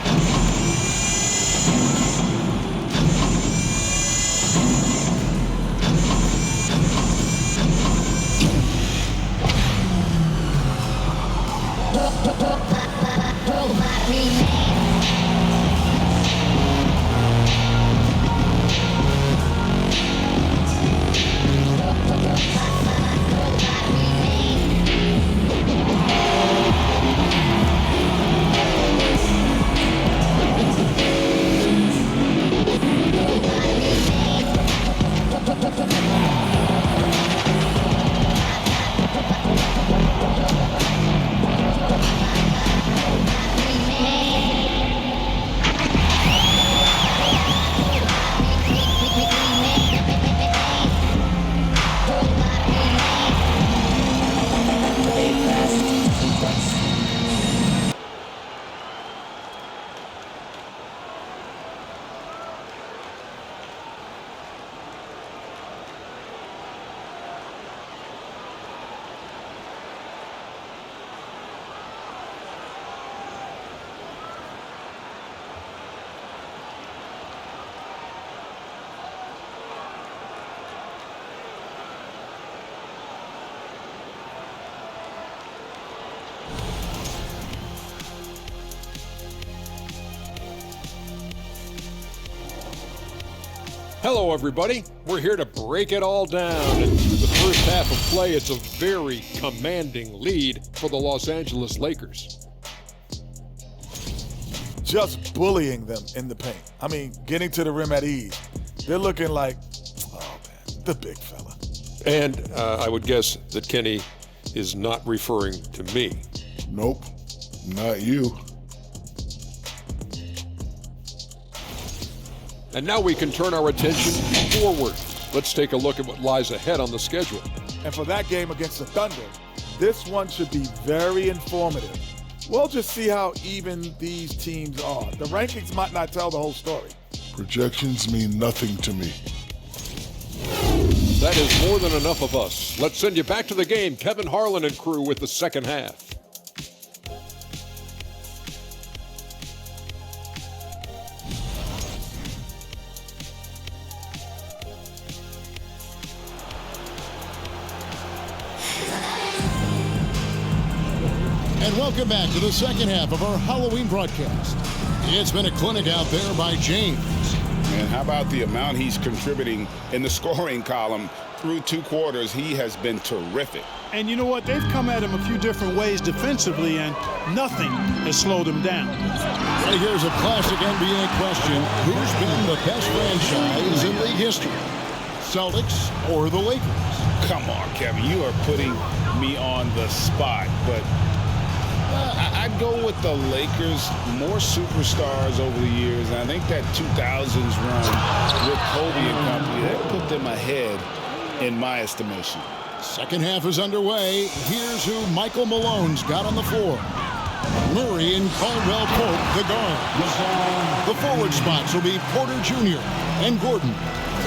Hello, everybody. We're here to break it all down. And through the first half of play, it's a very commanding lead for the Los Angeles Lakers. Just bullying them in the paint. I mean, getting to the rim at ease. They're looking like, oh, man, the big fella. And I would guess that Kenny is not referring to me. Nope, not you. And now we can turn our attention forward. Let's take a look at what lies ahead on the schedule. And for that game against the Thunder, this one should be very informative. We'll just see how even these teams are. The rankings might not tell the whole story. Projections mean nothing to me. That is more than enough of us. Let's send you back to the game. Kevin Harlan and crew with the second half. And welcome back to the second half of our Halloween broadcast. It's been a clinic out there by James. And how about the amount he's contributing in the scoring column through 2 quarters? He has been terrific. And you know what? They've come at him a few different ways defensively, and nothing has slowed him down. Right, here's a classic NBA question. Who's been the best franchise in league history? Celtics or the Lakers? Come on, Kevin. You are putting me on the spot, but I'd go with the Lakers. More superstars over the years, and I think that 2000s run with Kobe and company, that put them ahead in my estimation. Second half is underway. Here's who Michael Malone's got on the floor. Murray and Caldwell Pope, the guards. The forward spots will be Porter Jr. and Gordon.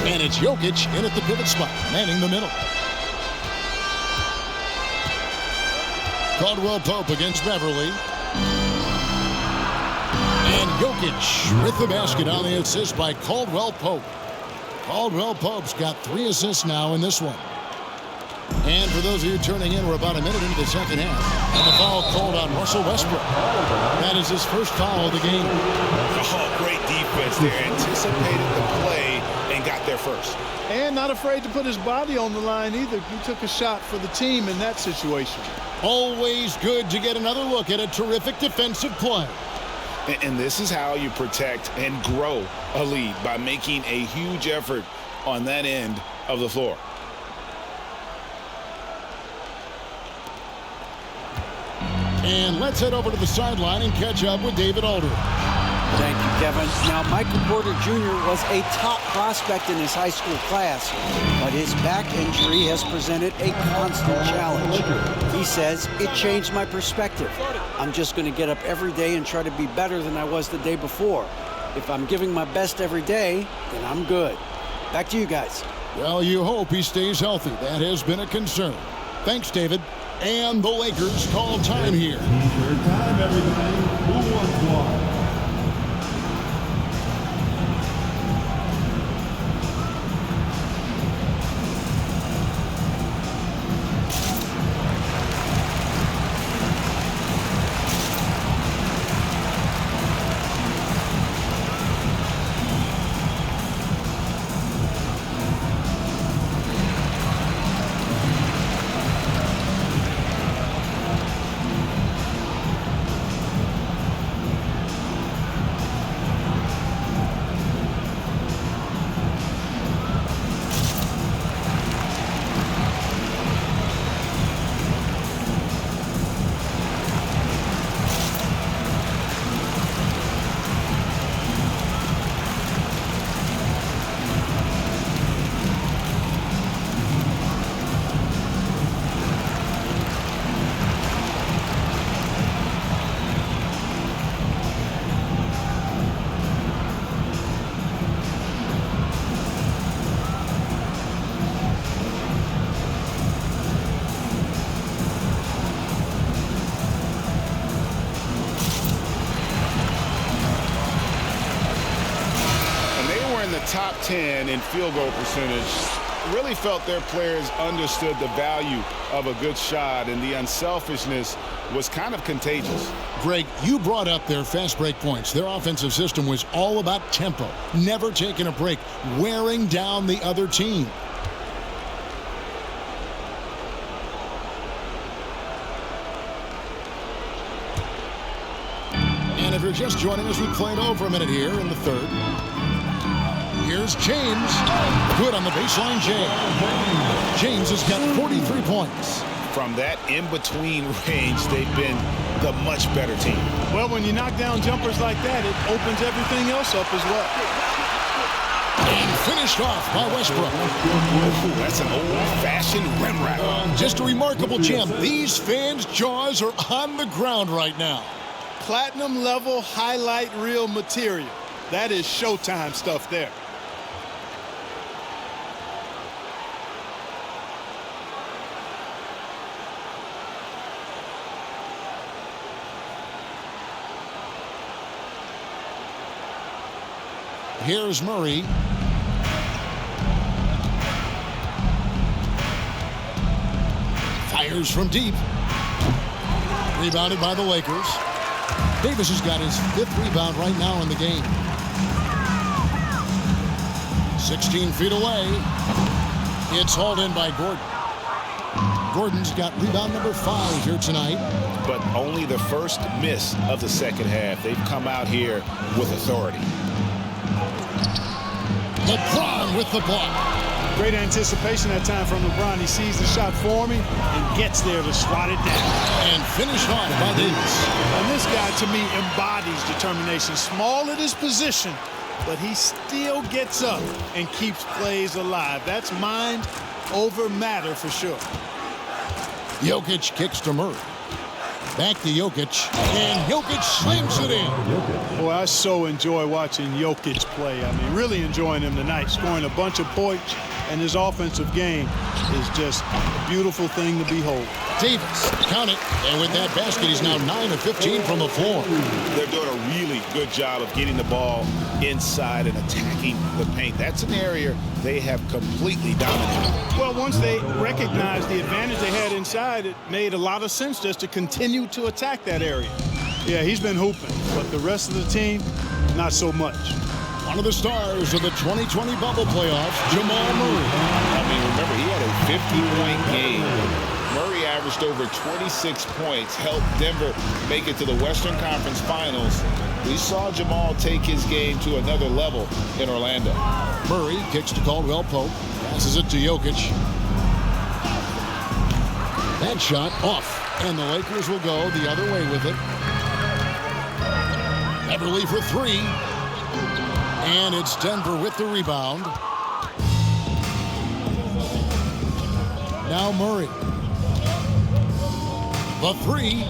And it's Jokic in at the pivot spot, manning the middle. Caldwell Pope against Beverly. And Jokic with the basket on the assist by Caldwell Pope. Caldwell Pope's got 3 assists now in this one. And for those of you turning in, we're about a minute into the second half. And the foul called on Russell Westbrook. That is his first foul of the game. Oh, great defense there. Anticipated the play and got there first. And not afraid to put his body on the line either. He took a shot for the team in that situation. Always good to get another look at a terrific defensive play. And this is how you protect and grow a lead, by making a huge effort on that end of the floor. And let's head over to the sideline and catch up with David Aldridge. Thank you, Kevin. Now, Michael Porter Jr. was a top prospect in his high school class, but his back injury has presented a constant challenge. He says, it changed my perspective. I'm just going to get up every day and try to be better than I was the day before. If I'm giving my best every day, then I'm good. Back to you guys. Well, you hope he stays healthy. That has been a concern. Thanks, David. And the Lakers call time here. Your time, everybody. Who wants one? Top 10 in field goal percentage. Really felt their players understood the value of a good shot, and the unselfishness was kind of contagious. Greg, you brought up their fast break points. Their offensive system was all about tempo, never taking a break, wearing down the other team. And if you're just joining us, we played over a minute here in the third. Here's James. Good on the baseline, James. James has got 43 points. From that in-between range, they've been the much better team. Well, when you knock down jumpers like that, it opens everything else up as well. And finished off by Westbrook. Ooh, that's an old-fashioned rim wrap. Just a remarkable gem. These fans' jaws are on the ground right now. Platinum level highlight reel material. That is Showtime stuff there. Here's Murray. Fires from deep. Rebounded by the Lakers. Davis has got his 5th rebound right now in the game. 16 feet away. It's hauled in by Gordon. Gordon's got rebound number 5 here tonight. But only the first miss of the second half. They've come out here with authority. LeBron with the block. Great anticipation that time from LeBron. He sees the shot forming and gets there to swat it down. And finished off by Davis. And this guy, to me, embodies determination. Small at his position, but he still gets up and keeps plays alive. That's mind over matter for sure. Jokic kicks to Murray. Back to Jokic, and Jokic slams it in. Boy, I so enjoy watching Jokic play. I mean, really enjoying him tonight, scoring a bunch of points, and his offensive game is just a beautiful thing to behold. Davis, count it, and with that basket, he's now 9 of 15 from the floor. They're doing a really good job of getting the ball inside and attacking the paint. That's an area they have completely dominated. Well, once they recognized the advantage they had inside, it made a lot of sense just to continue to attack that area. Yeah, he's been hooping, but the rest of the team, not so much. One of the stars of the 2020 bubble playoffs, Jamal Murray. I mean, remember, he had a 50-point game. Murray averaged over 26 points, helped Denver make it to the Western Conference Finals. We saw Jamal take his game to another level in Orlando. Murray kicks to Caldwell Pope, passes it to Jokic. That shot off, and the Lakers will go the other way with it. Beverly for 3, and it's Denver with the rebound. Now Murray. The 3,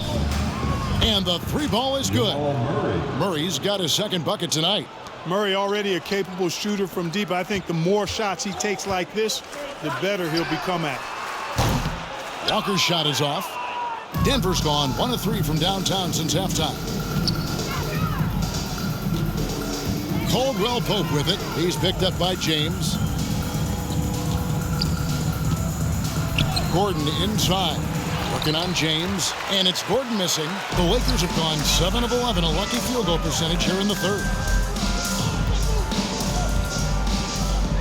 and the 3 ball is good. Murray's got his 2nd bucket tonight. Murray already a capable shooter from deep. I think the more shots he takes like this, the better he'll become at it. Walker's shot is off. Denver's gone 1 of 3 from downtown since halftime. Caldwell Pope with it. He's picked up by James. Gordon inside. Working on James, and it's Gordon missing. The Lakers have gone 7 of 11, a lucky field goal percentage here in the 3rd.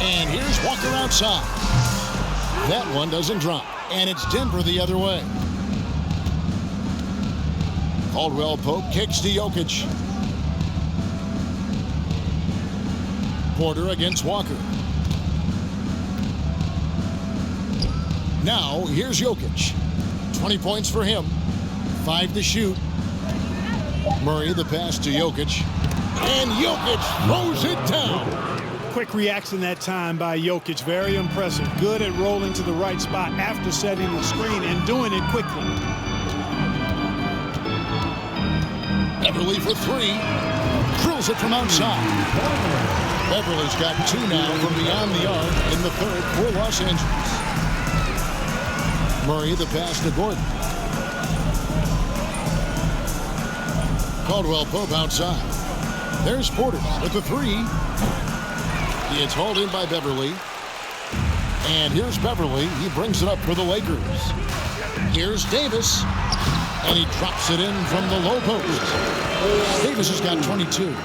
And here's Walker outside. That one doesn't drop, and it's Denver the other way. Caldwell Pope kicks to Jokic. Porter against Walker. Now, here's Jokic. 20 points for him. 5 to shoot. Murray, the pass to Jokic. And Jokic throws it down. Quick reaction that time by Jokic. Very impressive. Good at rolling to the right spot after setting the screen and doing it quickly. Beverly for 3. Drills it from outside. Beverly's got 2 now from beyond the arc in the 3rd for Los Angeles. Murray, the pass to Gordon. Caldwell Pope outside. There's Porter with the 3. It's hauled in by Beverly. And here's Beverly. He brings it up for the Lakers. Here's Davis. And he drops it in from the low post. Davis has got 22.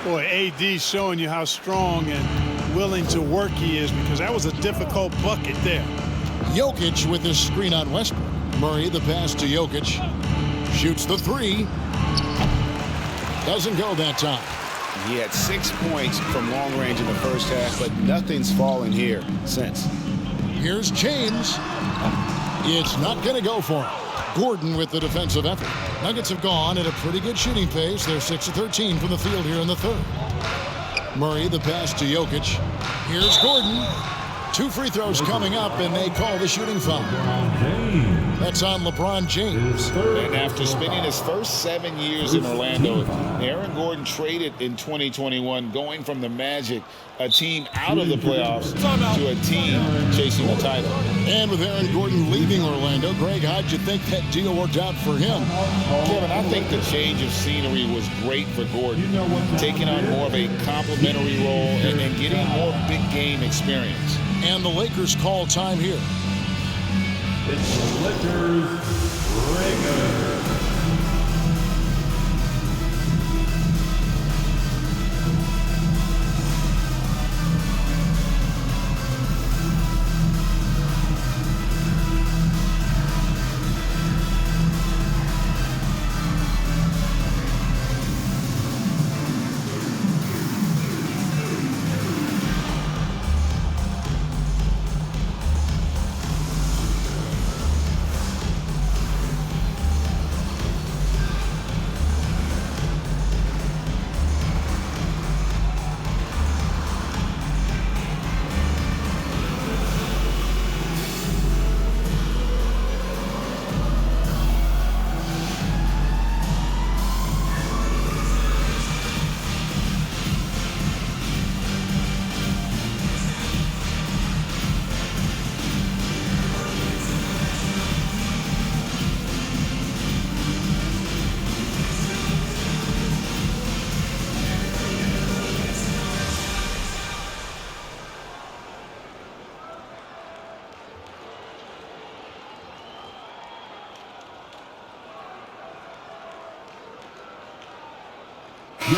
Boy, AD showing you how strong and willing to work he is, because that was a difficult bucket there. Jokic with his screen on Westbrook. Murray, the pass to Jokic. Shoots the 3. Doesn't go that time. He had 6 points from long range in the first half, but nothing's fallen here since. Here's James. It's not going to go for him. Gordon with the defensive effort. Nuggets have gone at a pretty good shooting pace. They're 6 of 13 from the field here in the 3rd. Murray, the pass to Jokic. Here's Gordon. 2 free throws coming up, and they call the shooting foul. That's on LeBron James. And after spending his first 7 years in Orlando, Aaron Gordon traded in 2021, going from the Magic, a team out of the playoffs, to a team chasing a title. And with Aaron Gordon leaving Orlando, Greg, how'd you think that deal worked out for him? Kevin, I think the change of scenery was great for Gordon, taking on more of a complimentary role and getting more big game experience. And the Lakers call time here. It's the Lakers Pregame.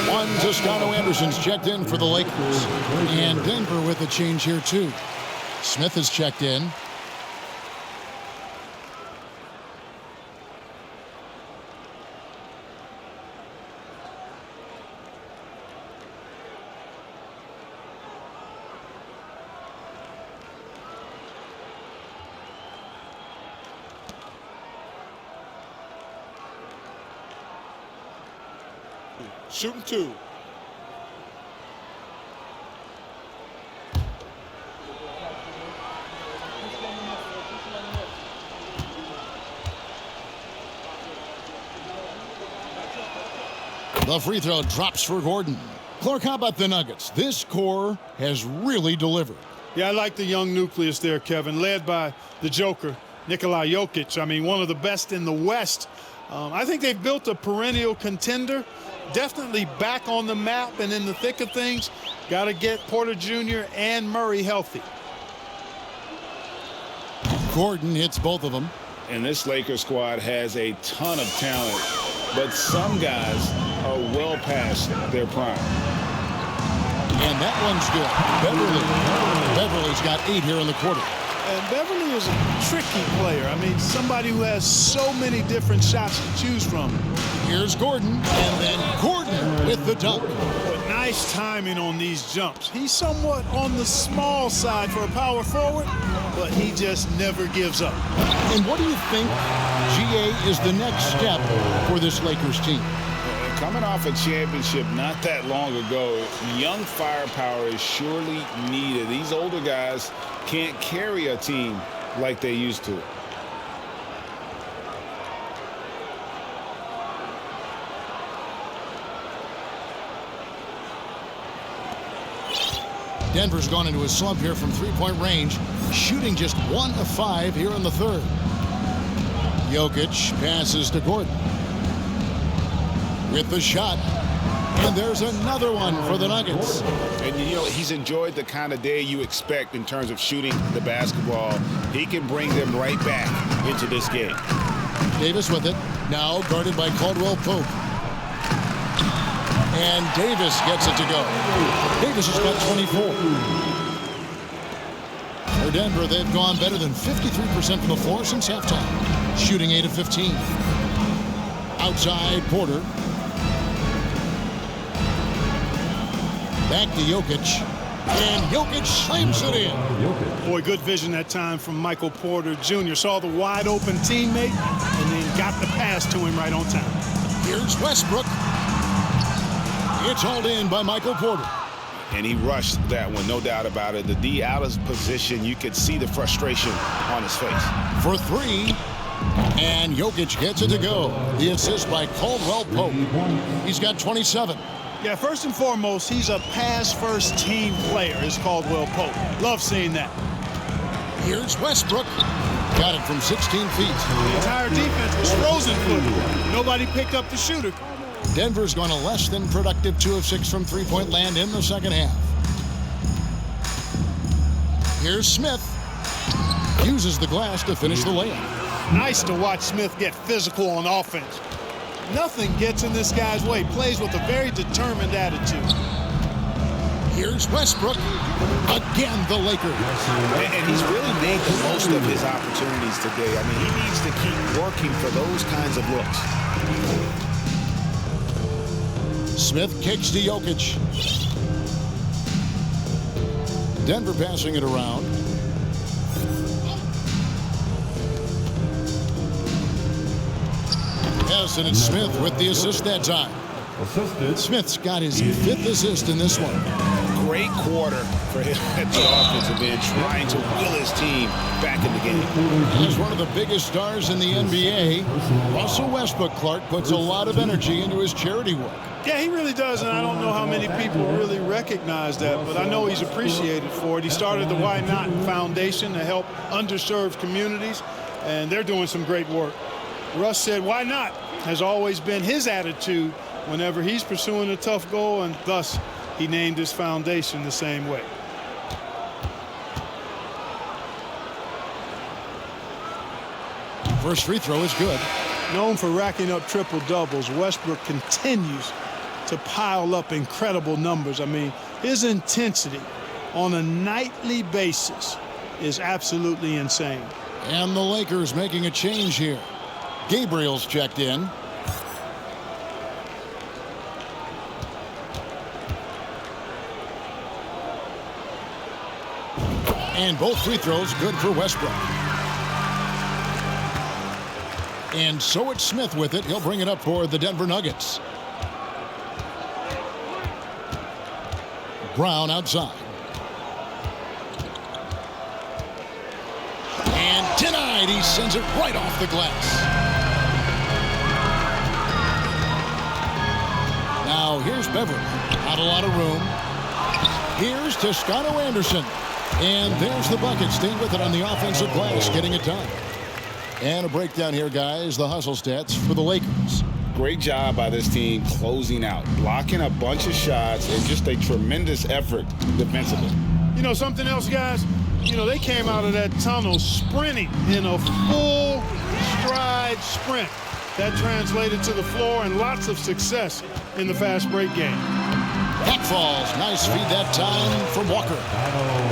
One Toscano Anderson's checked in for the Lakers. And Denver with a change here, too. Smith has checked in. Shooting 2. The free throw drops for Gordon. Clark, how about the Nuggets? This core has really delivered. Yeah, I like the young nucleus there, Kevin, led by the Joker, Nikola Jokic. I mean, one of the best in the West. I think they've built a perennial contender, definitely back on the map and in the thick of things. Got to get Porter Jr. and Murray healthy. Gordon hits both of them. And this Lakers squad has a ton of talent, but some guys are well past their prime. And that one's good. Beverly's got 8 here in the quarter. And Beverly is a tricky player. I mean, somebody who has so many different shots to choose from. Here's Gordon, and then Gordon with the dunk. But nice timing on these jumps. He's somewhat on the small side for a power forward, but he just never gives up. And what do you think, GA, is the next step for this Lakers team? Coming off a championship not that long ago, young firepower is surely needed. These older guys can't carry a team like they used to. Denver's gone into a slump here from three-point range, shooting just 1 of 5 here in the third. Jokic passes to Gordon with the shot, and there's another one for the Nuggets. And you know, he's enjoyed the kind of day you expect in terms of shooting the basketball. He can bring them right back into this game. Davis with it, now guarded by Caldwell Pope. And Davis gets it to go. Davis has got 24. For Denver, they've gone better than 53% from the floor since halftime, shooting 8 of 15. Outside, Porter. Back to Jokic. And Jokic slams it in. Boy, good vision that time from Michael Porter Jr. Saw the wide open teammate and then got the pass to him right on time. Here's Westbrook. It's hauled in by Michael Porter. And he rushed that one, no doubt about it. The D out of position, you could see the frustration on his face. For three, and Jokic gets it to go. The assist by Caldwell Pope. He's got 27. Yeah, first and foremost, he's a pass-first team player, is Caldwell Pope. Love seeing that. Here's Westbrook. Got it from 16 feet. The entire defense was frozen footed. Nobody picked up the shooter. Denver's gone a less than productive 2 of 6 from three-point land in the second half. Here's Smith. Uses the glass to finish the layup. Nice to watch Smith get physical on offense. Nothing gets in this guy's way. Plays with a very determined attitude. Here's Westbrook. Again, the Lakers. And he's really made the most of his opportunities today. I mean, he needs to keep working for those kinds of looks. Smith kicks to Jokic. Denver passing it around. Yes, and it's Smith with the assist that time. Smith's got his 5th assist in this one. Great quarter for him at the offensive end, trying to will his team back in the game. He's one of the biggest stars in the NBA. Russell Westbrook, Clark, puts a lot of energy into his charity work. Yeah, he really does, and I don't know how many people really recognize that, but I know he's appreciated for it. He started the Why Not Foundation to help underserved communities, and they're doing some great work. Russ said, why not? Has always been his attitude whenever he's pursuing a tough goal, and thus he named his foundation the same way. First free throw is good. Known for racking up triple doubles, Westbrook continues to pile up incredible numbers. I mean, his intensity on a nightly basis is absolutely insane. And the Lakers making a change here. Gabriel's checked in. And both free throws good for Westbrook. And so it's Smith with it. He'll bring it up for the Denver Nuggets. Brown outside. And denied. He sends it right off the glass. Now here's Beverly. Not a lot of room. Here's Toscano Anderson. And there's the bucket. Staying with it on the offensive glass. Getting it done. And a breakdown here, guys. The hustle stats for the Lakers. Great job by this team closing out, blocking a bunch of shots, and just a tremendous effort defensively. You know, something else, guys? You know, they came out of that tunnel sprinting in a full stride sprint. That translated to the floor and lots of success in the fast break game. Back falls. Nice feed that time from Walker.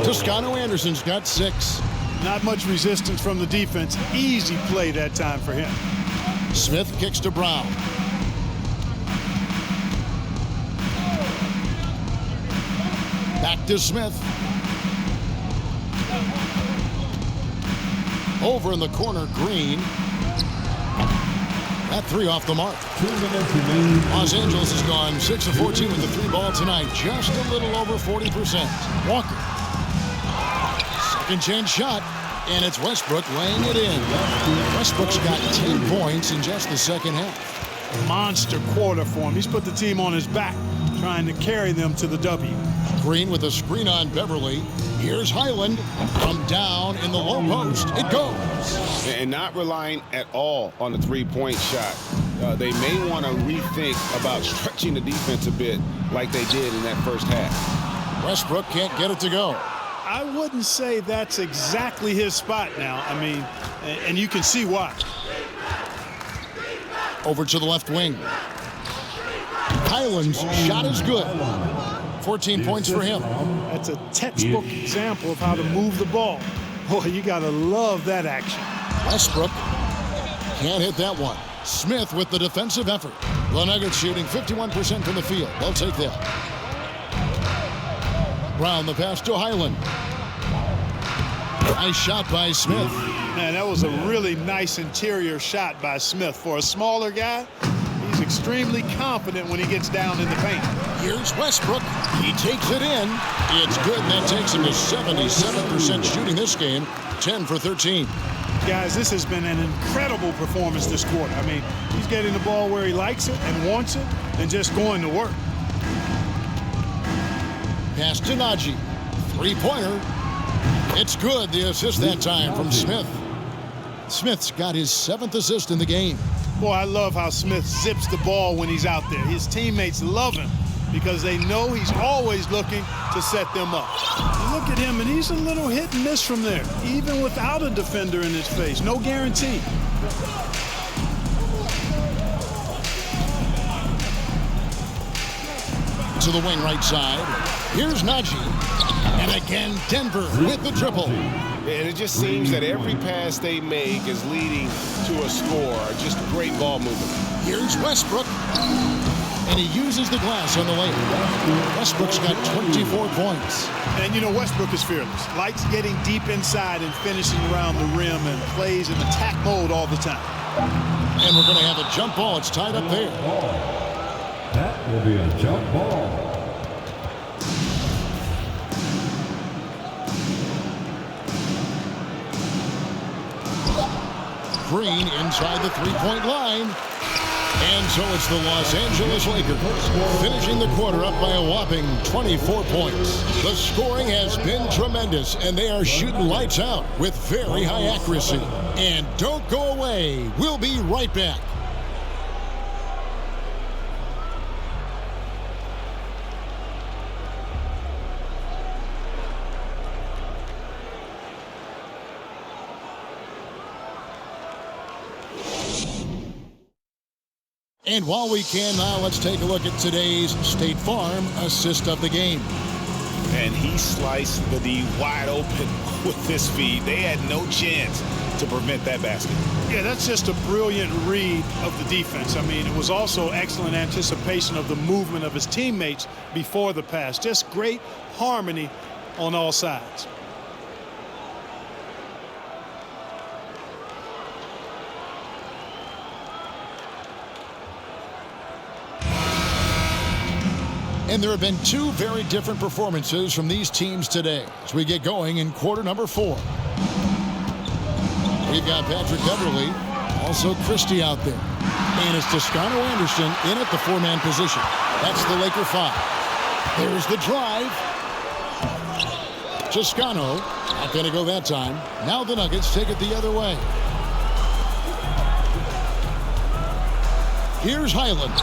Toscano Anderson's got 6. Not much resistance from the defense. Easy play that time for him. Smith kicks to Brown. Back to Smith. Over in the corner, Green. That 3 off the mark. Los Angeles has gone 6 of 14 with the 3 ball tonight. Just a little over 40%. Walker. Second chance shot. And it's Westbrook laying it in. Westbrook's got 10 points in just the second half. Monster quarter for him. He's put the team on his back, trying to carry them to the W. Green with a screen on Beverly. Here's Highland from down in the low post. It goes. And not relying at all on the three-point shot. They may want to rethink about stretching the defense a bit like they did in that first half. Westbrook can't get it to go. I wouldn't say that's exactly his spot now. I mean, and you can see why. Over to the left wing. Highland's shot is good. 14 points for him. That's a textbook example of how to move the ball. Boy, you got to love that action. Westbrook can't hit that one. Smith with the defensive effort. The Nuggets shooting 51% from the field. They'll take that. Brown the pass to Highland. Nice shot by Smith. Man, that was a really nice interior shot by Smith. For a smaller guy, he's extremely confident when he gets down in the paint. Here's Westbrook. He takes it in. It's good. That takes him to 77% shooting this game, 10 for 13. Guys, this has been an incredible performance this quarter. I mean, he's getting the ball where he likes it and wants it and just going to work. Pass to Najee. Three-pointer. It's good. The assist that time from Smith. Smith's got his 7th assist in the game. Boy, I love how Smith zips the ball when he's out there. His teammates love him because they know he's always looking to set them up. You look at him, and he's a little hit and miss from there, even without a defender in his face. No guarantee. To the wing right side. Here's Najee. And again, Denver with the triple. And it just seems that every pass they make is leading to a score. Just great ball movement. Here's Westbrook. And he uses the glass on the layup. Westbrook's got 24 points. And, you know, Westbrook is fearless. Likes getting deep inside and finishing around the rim and plays in attack mode all the time. And we're going to have a jump ball. It's tied up there. That will be a jump ball. Green inside the three-point line. And so it's the Los Angeles Lakers finishing the quarter up by a whopping 24 points. The scoring has been tremendous, and they are shooting lights out with very high accuracy. And don't go away. We'll be right back. And while we can now, let's take a look at today's State Farm assist of the game. And he sliced the D wide open with this feed. They had no chance to prevent that basket. Yeah, that's just a brilliant read of the defense. I mean, it was also excellent anticipation of the movement of his teammates before the pass. Just great harmony on all sides. And there have been two very different performances from these teams today as we get going in quarter number 4. We've got Patrick Beverly, also Christie out there. And it's Toscano Anderson in at the 4-man position. That's the Laker 5. There's the drive. Toscano, not going to go that time. Now the Nuggets take it the other way. Here's Highland.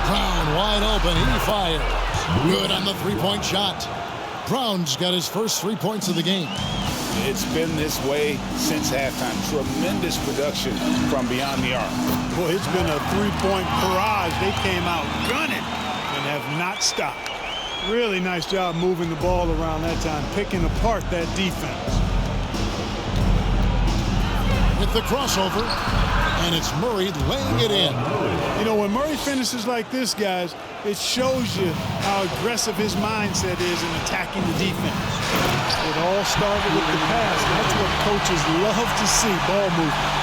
Brown wide open. He fires. Good on the three-point shot. Brown's got his first 3 points of the game. It's been this way since halftime. Tremendous production from beyond the arc. Boy, it's been a three-point barrage. They came out gunning and have not stopped. Really nice job moving the ball around that time, picking apart that defense. With the crossover, and it's Murray laying it in. You know, when Murray finishes like this, guys, it shows you how aggressive his mindset is in attacking the defense. It all started with the pass. That's what coaches love to see, ball movement.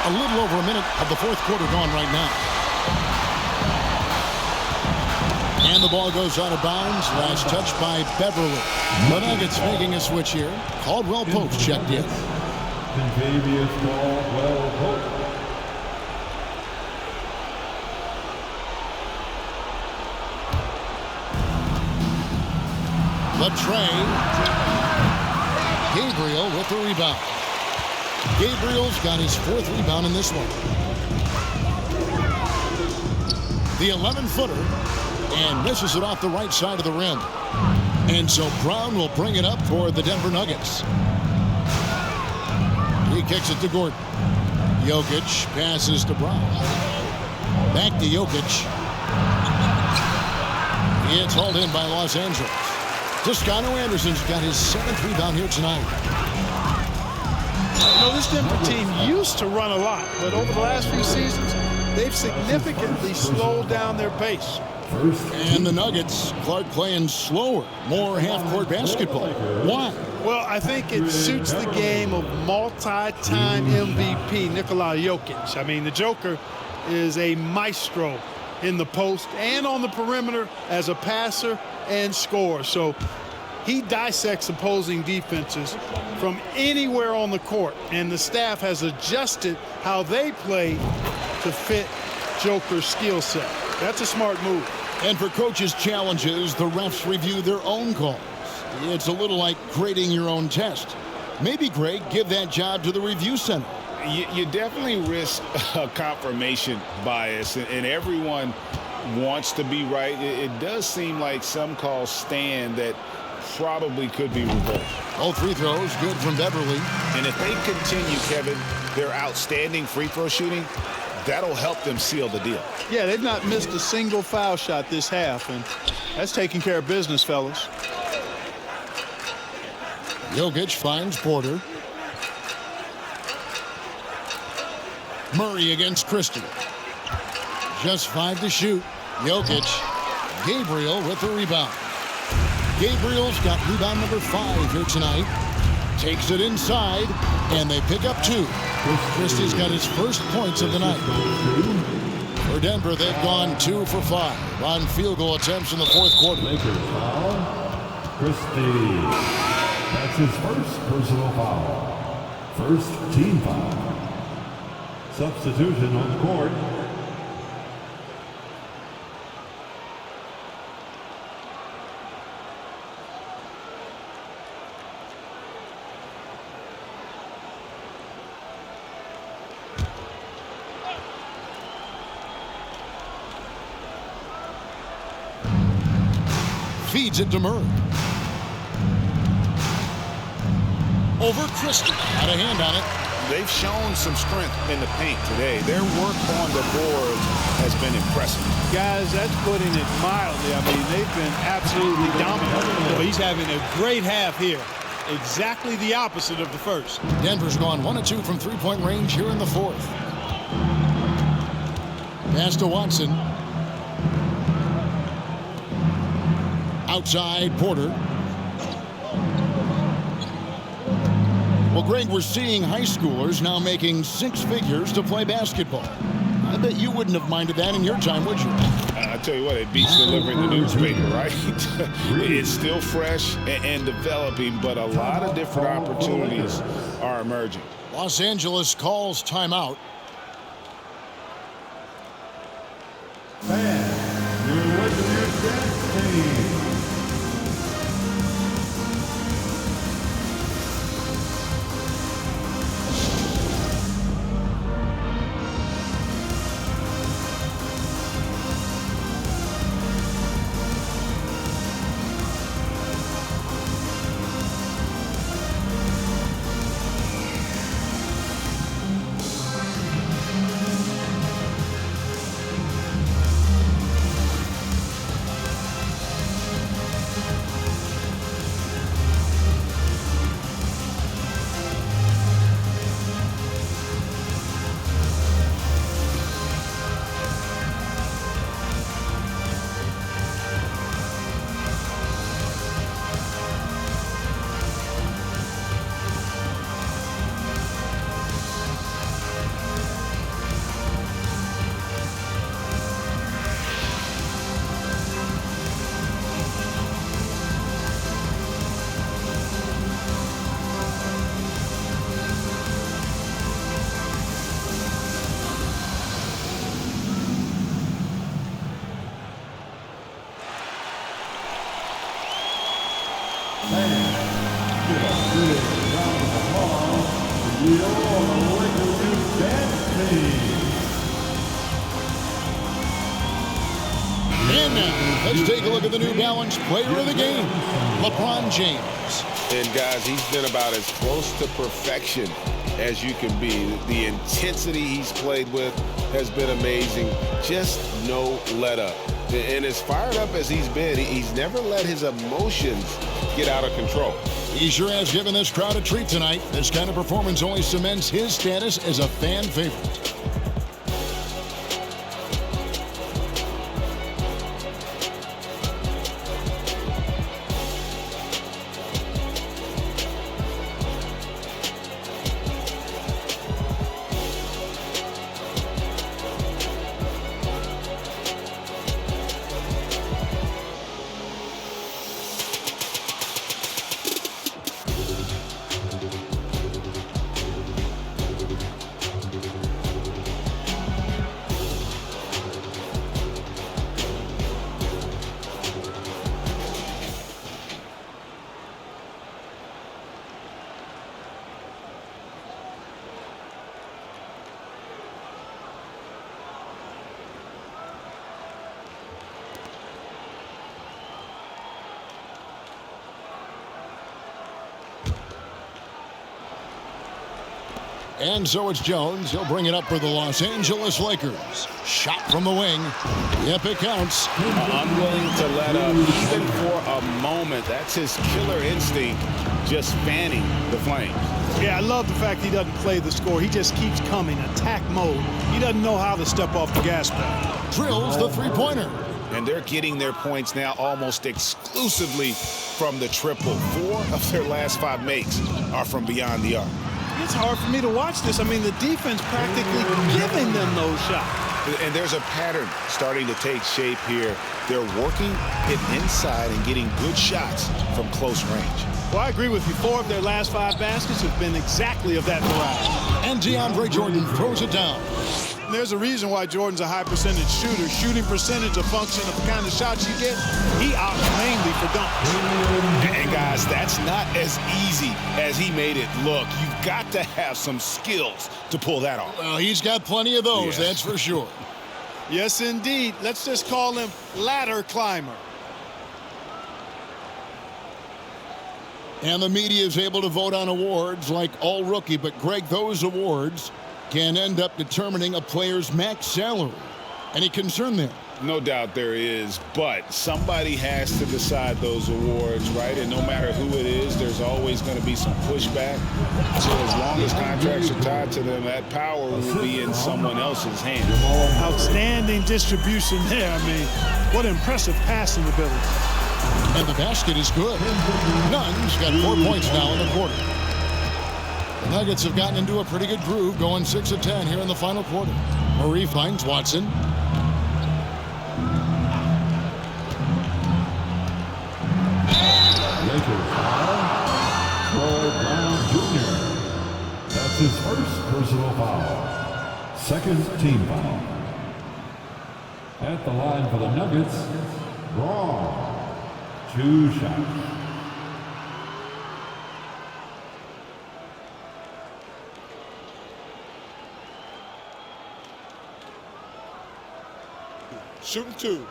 A little over a minute of the fourth quarter gone right now. And the ball goes out of bounds. Last touch by Beverly. The Nuggets making a switch here. Caldwell Pope checked in. Contavious Caldwell Pope. The tray. Gabriel with the rebound. Gabriel's got his 4th rebound in this one. The 11-footer and misses it off the right side of the rim. And so Brown will bring it up for the Denver Nuggets. He kicks it to Gordon. Jokic passes to Brown. Back to Jokic. It's hauled in by Los Angeles. Toscano Anderson's got his 7th rebound here tonight. You know, this Denver team used to run a lot, but over the last few seasons, they've significantly slowed down their pace. And the Nuggets, Clark playing slower, more half-court basketball. Why? Well, I think it suits the game of multi-time MVP Nikola Jokic. I mean, the Joker is a maestro in the post and on the perimeter as a passer and scorer. So he dissects opposing defenses from anywhere on the court, and the staff has adjusted how they play to fit Joker's skill set. That's a smart move. And for coaches' challenges, the refs review their own calls. It's a little like grading your own test. Maybe, Greg, give that job to the review center. You definitely risk a confirmation bias, and everyone wants to be right. It does seem like some calls stand that probably could be reversed. All free throws good from Beverly. And if they continue, Kevin, their outstanding free throw shooting, that'll help them seal the deal. Yeah, they've not missed a single foul shot this half, and that's taking care of business, fellas. Jokic finds Porter. Murray against Christie. Just 5 to shoot. Jokic. Gabriel with the rebound. Gabriel's got rebound number 5 here tonight. Takes it inside, and they pick up 2. Christie's got his first points of the night. For Denver, they've gone 2 for 5 on field goal attempts in the fourth quarter. Lakers foul. Christie. That's his first personal foul. First team foul. Substitution on the court. Feeds it to Murray. Over Christie. Got a hand on it. They've shown some strength in the paint today. Their work on the boards has been impressive. Guys, that's putting it mildly. I mean, they've been absolutely dominant. So he's having a great half here. Exactly the opposite of the first. Denver's gone 1 of 2 from three-point range here in the fourth. Pass to Watson. Outside, Porter. Well, Greg, we're seeing high schoolers now making 6 figures to play basketball. I bet you wouldn't have minded that in your time, would you? I tell you what, it beats delivering the newspaper, right? It's still fresh and developing, but a lot of different opportunities are emerging. Los Angeles calls timeout. Fans, you're with your dance team. And now, let's take a look at the New Balance Player of the Game, LeBron James. And guys, he's been about as close to perfection as you can be. The intensity he's played with has been amazing. Just no let up. And as fired up as he's been, he's never let his emotions get out of control. He sure has given this crowd a treat tonight. This kind of performance only cements his status as a fan favorite. And so it's Jones. He'll bring it up for the Los Angeles Lakers. Shot from the wing. Yep, it counts. Unwilling to let up even for a moment. That's his killer instinct, just fanning the flames. Yeah, I love the fact he doesn't play the score. He just keeps coming, attack mode. He doesn't know how to step off the gas pedal. Drills the three-pointer. And they're getting their points now almost exclusively from the triple. 4 of their last 5 makes are from beyond the arc. It's hard for me to watch this. I mean, the defense practically giving them those shots. And there's a pattern starting to take shape here. They're working it inside and getting good shots from close range. Well, I agree with you. 4 of their last 5 baskets have been exactly of that variety. And DeAndre Jordan throws it down. There's a reason why Jordan's a high percentage shooter. Shooting percentage a function of the kind of shots you get. He opts mainly for dunks. And guys, that's not as easy as he made it look. You've got to have some skills to pull that off. Well, he's got plenty of those, that's for sure. Yes, indeed. Let's just call him ladder climber. And the media is able to vote on awards like all rookie, but Greg, those awards can end up determining a player's max salary. Any concern there? No doubt there is, but somebody has to decide those awards, right? And no matter who it is, there's always going to be some pushback. So as long as contracts are tied to them, that power will be in someone else's hands. Outstanding distribution there. I mean, what impressive passing ability. And the basket is good. Nunn's got 4 points now in the quarter. The Nuggets have gotten into a pretty good groove, going 6 of 10 here in the final quarter. Murray finds Watson. Lakers foul. Troy Brown Jr. That's his first personal foul. Second team foul. At the line for the Nuggets, Braun. 2 shots. Shooting 2.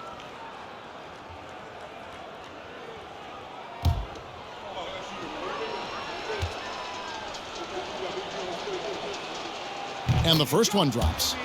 And the first one drops.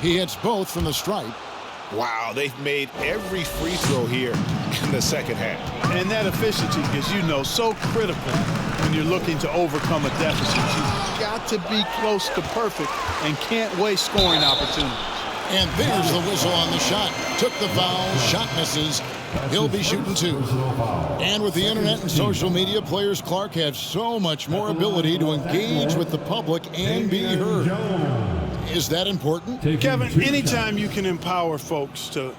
He hits both from the stripe. Wow, they've made every free throw here in the second half. And that efficiency is, you know, so critical when you're looking to overcome a deficit. You've got to be close to perfect and can't waste scoring opportunities. And there's the whistle on the shot. Took the foul, shot misses. He'll be shooting 2. And with the internet and social media, players Clark have so much more ability to engage with the public and be heard. Is that important? Kevin, anytime you can empower folks to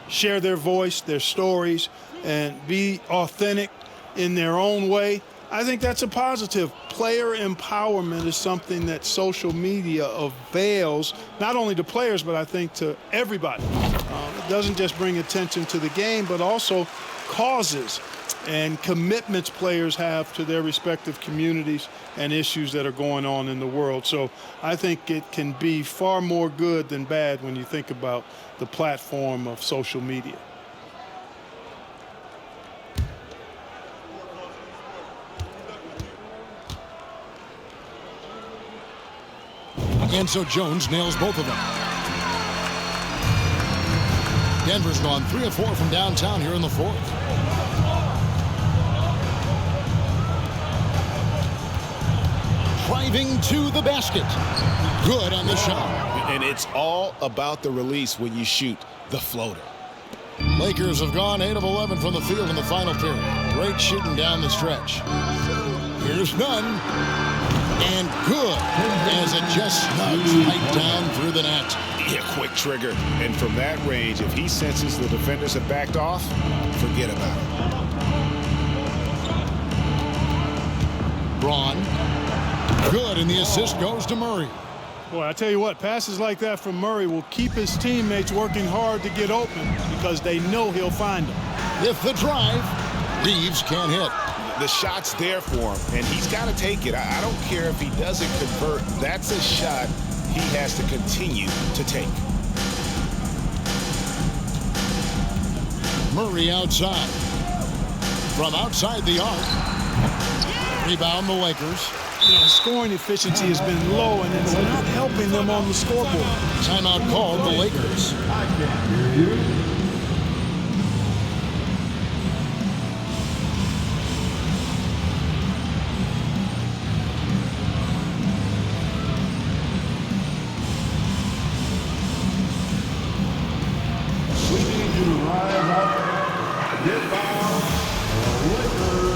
share their voice, their stories, and be authentic in their own way, I think that's a positive. Player empowerment is something that social media avails, not only to players, but I think to everybody. It doesn't just bring attention to the game, but also causes and commitments players have to their respective communities and issues that are going on in the world. So I think it can be far more good than bad when you think about the platform of social media. And so Jones nails both of them. Denver's gone 3 of 4 from downtown here in the fourth. Driving to the basket. Good on the shot. And it's all about the release when you shoot the floater. Lakers have gone 8 of 11 from the field in the final period. Great shooting down the stretch. Here's Nunn. And good as it just snugs right down through the net. Yeah, quick trigger. And from that range, if he senses the defenders have backed off, forget about it. Braun. Good, and the assist goes to Murray. Boy, I tell you what, passes like that from Murray will keep his teammates working hard to get open because they know he'll find them. With the drive, Reeves can't hit. The shot's there for him, and he's got to take it. I don't care if he doesn't convert. That's a shot he has to continue to take. Murray outside. From outside the arc. Rebound the Lakers. You know, scoring efficiency has been low, and it's not helping them on the scoreboard. Timeout called the Lakers. I can't hear you. We need you to rise up, get down, Lakers.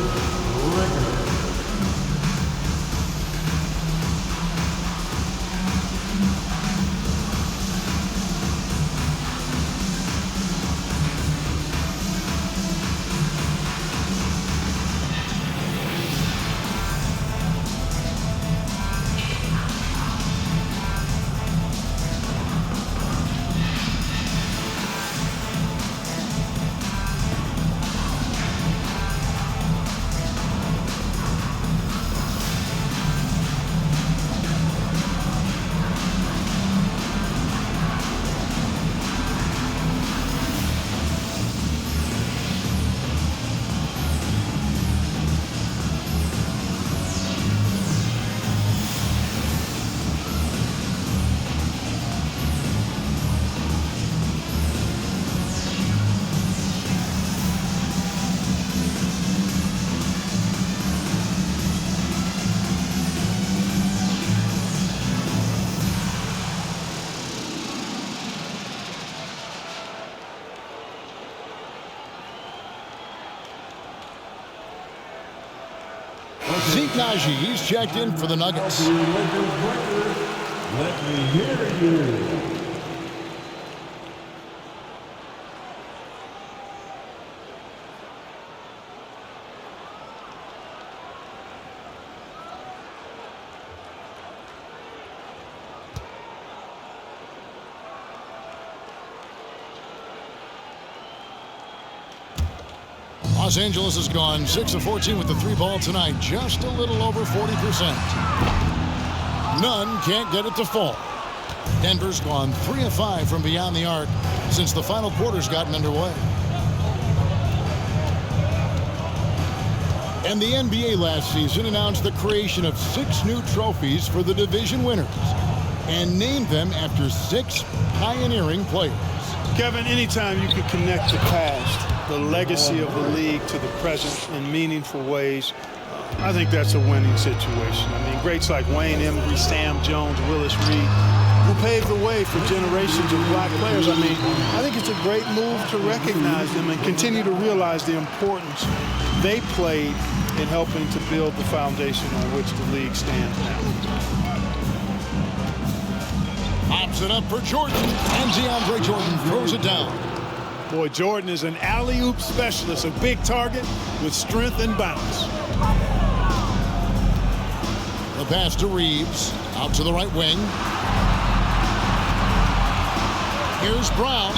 Zeke Naji, he's checked in for the Nuggets. Let me hear you. Los Angeles has gone 6 of 14 with the three ball tonight, just a little over 40%. None can't get it to fall. Denver's gone 3 of 5 from beyond the arc since the final quarter's gotten underway. And the NBA last season announced the creation of 6 new trophies for the division winners and named them after 6 pioneering players. Kevin, anytime you can connect the past, the legacy of the league to the present in meaningful ways, I think that's a winning situation. I mean, greats like Wayne Embry, Sam Jones, Willis Reed, who paved the way for generations of black players. I mean, I think it's a great move to recognize them and continue to realize the importance they played in helping to build the foundation on which the league stands now. Pops it up for Jordan, and DeAndre Jordan throws it down. Boy, Jordan is an alley-oop specialist, a big target with strength and bounce. The pass to Reeves, out to the right wing. Here's Brown.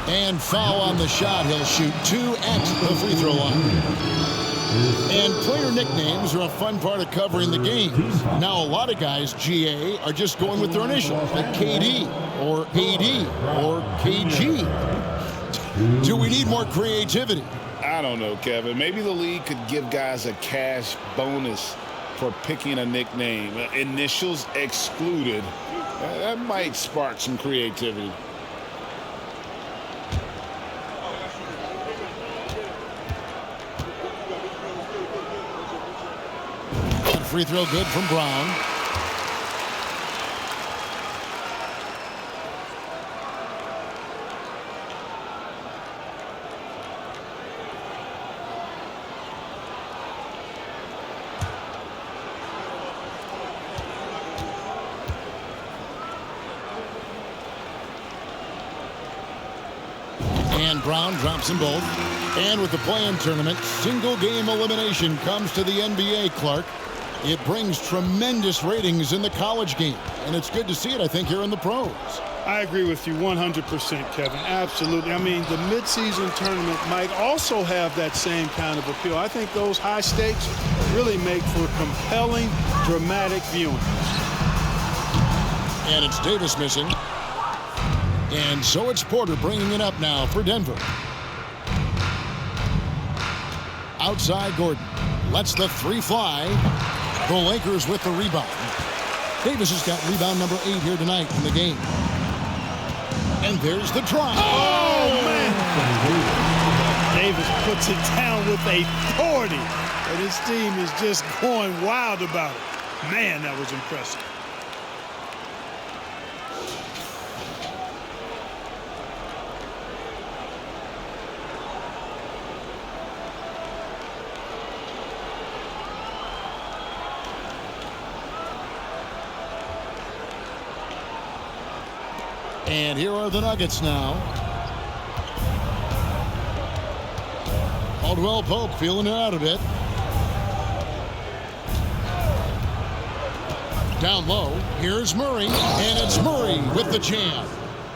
And foul on the shot. He'll shoot 2 at the free throw line. And player nicknames are a fun part of covering the game. Now, a lot of guys, GA, are just going with their initials, like KD or AD or KG. Do we need more creativity? I don't know, Kevin. Maybe the league could give guys a cash bonus for picking a nickname. Initials excluded. That might spark some creativity. Free throw good from Brown. And Brown drops them both. And with the play-in tournament, single game elimination comes to the NBA, Clark. It brings tremendous ratings in the college game, and it's good to see it, I think, here in the pros. I agree with you 100%, Kevin. Absolutely. I mean, the midseason tournament might also have that same kind of appeal. I think those high stakes really make for compelling, dramatic viewing. And it's Davis missing. And so it's Porter bringing it up now for Denver. Outside Gordon. Lets the three fly. The Lakers with the rebound. Davis has got rebound number 8 here tonight in the game. And there's the drive. Oh, man. Davis puts it down with authority. And his team is just going wild about it. Man, that was impressive. And here are the Nuggets now. Caldwell Pope feeling it out a bit. Down low, here's Murray, and it's Murray with the jam.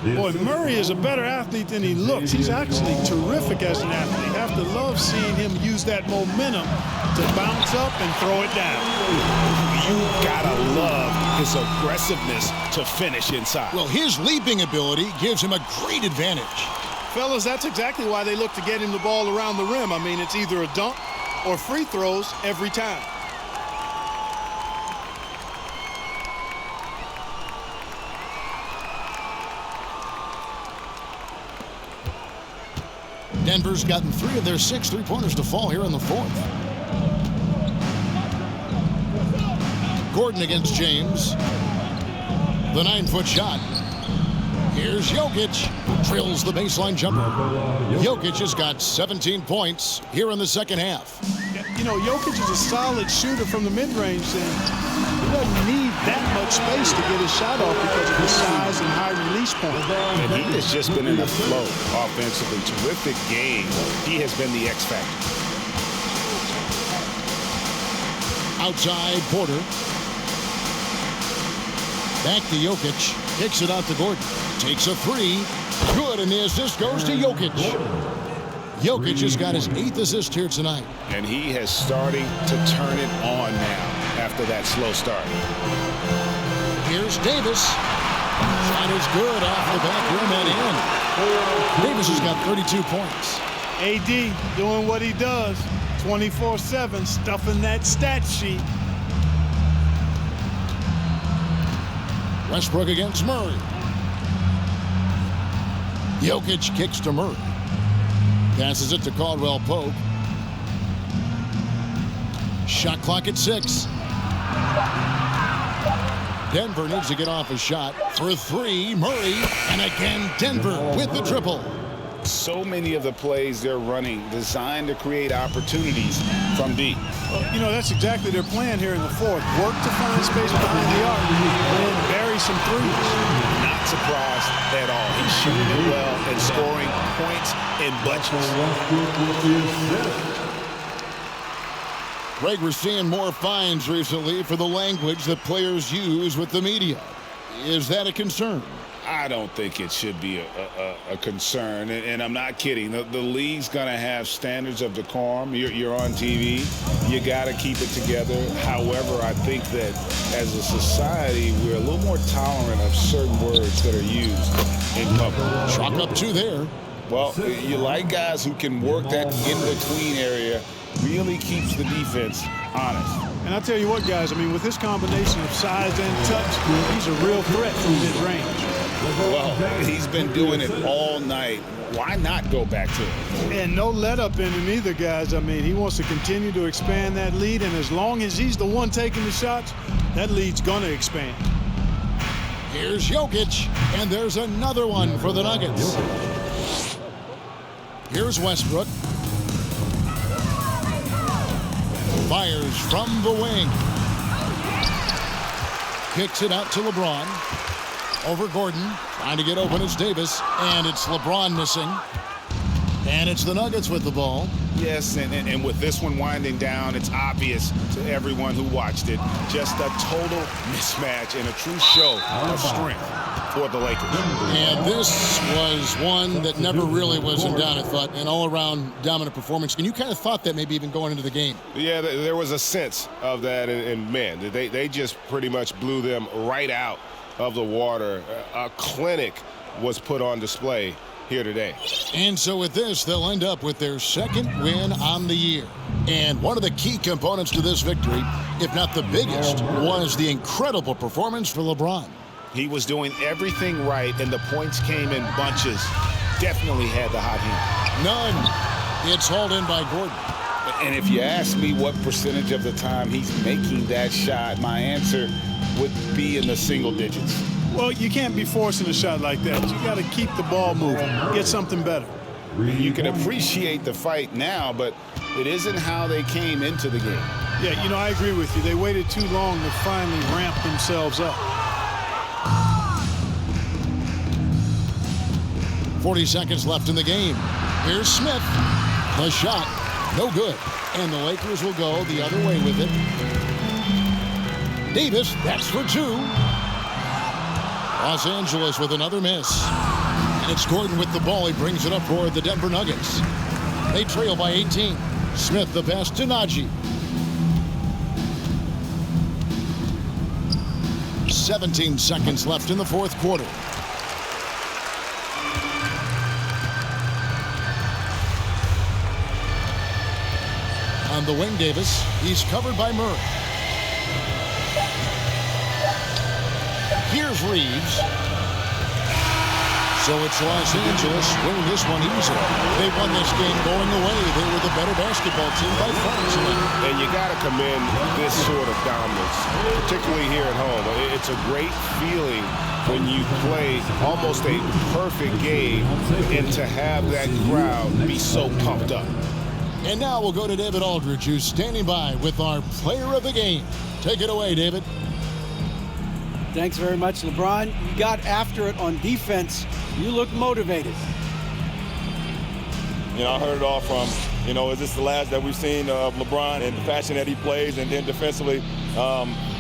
Boy, Murray is a better athlete than he looks. He's actually terrific as an athlete. You have to love seeing him use that momentum to bounce up and throw it down. You gotta love his aggressiveness to finish inside. Well, his leaping ability gives him a great advantage. Fellas, that's exactly why they look to get him the ball around the rim. I mean, it's either a dunk or free throws every time. Denver's gotten 3 of their 6 three-pointers to fall here in the 4th. Gordon against James. The 9-foot shot. Here's Jokic. Drills the baseline jumper. Jokic has got 17 points here in the second half. You know, Jokic is a solid shooter from the mid-range, and he doesn't need that much space to get his shot off because of his size and high release point. And he has just been in a flow offensively. Terrific game. He has been the X factor. Outside Porter. Back to Jokic. Kicks it out to Gordon. Takes a 3. Good, and the assist goes to Jokic. Jokic has got his 8th assist here tonight. And he has starting to turn it on now after that slow start. Here's Davis. Shot is good off the back rim and in. Davis has got 32 points. AD doing what he does. 24/7, stuffing that stat sheet. Westbrook against Murray. Jokic kicks to Murray. Passes it to Caldwell Pope. Shot clock at 6. Denver needs to get off a shot for 3. Murray, and again Denver with the triple. So many of the plays they're running designed to create opportunities from deep. Well, you know, that's exactly their plan here in the 4th. Work to find space behind the arc and then bury some threes. Not surprised at all. He's shooting it well and scoring points in bunches. Greg, we're seeing more fines recently for the language that players use with the media. Is that a concern? I don't think it should be a concern, and I'm not kidding. The league's going to have standards of decorum. You're on TV. You got to keep it together. However, I think that as a society, we're a little more tolerant of certain words that are used in public. Chalk up 2 there. Well, you like guys who can work that in-between area, really keeps the defense honest. And I'll tell you what, guys, I mean, with this combination of size and touch, he's a real threat from mid-range. Well, he's been doing it all night. Why not go back to it? And no let-up in him either, guys. I mean, he wants to continue to expand that lead, and as long as he's the one taking the shots, that lead's going to expand. Here's Jokic, and there's another one for the Nuggets. Here's Westbrook. Fires from the wing. Kicks it out to LeBron. Over Gordon. Trying to get open is Davis. And it's LeBron missing. And it's the Nuggets with the ball. Yes, and with this one winding down, it's obvious to everyone who watched it. Just a total mismatch and a true show of strength for the Lakers. And this was one that never really was in doubt, I thought, an all-around dominant performance. And you kind of thought that maybe even going into the game. Yeah, there was a sense of that, and man, they just pretty much blew them right out of the water. A clinic was put on display here today. And so with this, they'll end up with their second win on the year. And one of the key components to this victory, if not the biggest, was the incredible performance for LeBron. He was doing everything right, and the points came in bunches. Definitely had the hot hand. None. It's hauled in by Gordon. And if you ask me what percentage of the time he's making that shot, my answer would be in the single digits. Well, you can't be forcing a shot like that. You got to keep the ball moving, get something better. You can appreciate the fight now, but it isn't how they came into the game. Yeah, you know, I agree with you. They waited too long to finally ramp themselves up. 40 seconds left in the game. Here's Smith. The shot, no good. And the Lakers will go the other way with it. Davis, that's for two. Los Angeles with another miss. And it's Gordon with the ball. He brings it up for the Denver Nuggets. They trail by 18. Smith the pass to Najee. 17 seconds left in the fourth quarter. On the wing, Davis. He's covered by Murray. Here's Reeves. So it's Los Angeles winning this one easily. They won this game going away. They were the better basketball team by far tonight. And you got to commend this sort of dominance, particularly here at home. It's a great feeling when you play almost a perfect game and to have that crowd be so pumped up. And now we'll go to David Aldridge, who's standing by with our player of the game. Take it away, David. Thanks very much, LeBron. You got after it on defense. You look motivated. You know, I heard it all from, you know, is this the last that we've seen of LeBron and the fashion that he plays? And then defensively,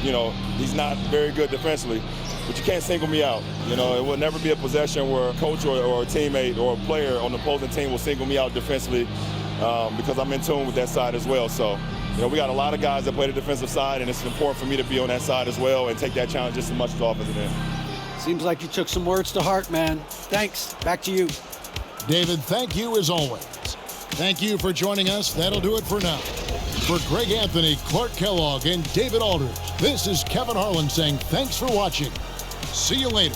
you know, he's not very good defensively. But you can't single me out. You know, it will never be a possession where a coach or a teammate or a player on the opposing team will single me out defensively because I'm in tune with that side as well. So, you know, we got a lot of guys that play the defensive side, and it's important for me to be on that side as well and take that challenge just as much as the offensive end. Seems like you took some words to heart, man. Thanks. Back to you. David, thank you as always. Thank you for joining us. That'll do it for now. For Greg Anthony, Clark Kellogg, and David Aldridge, this is Kevin Harlan saying thanks for watching. See you later.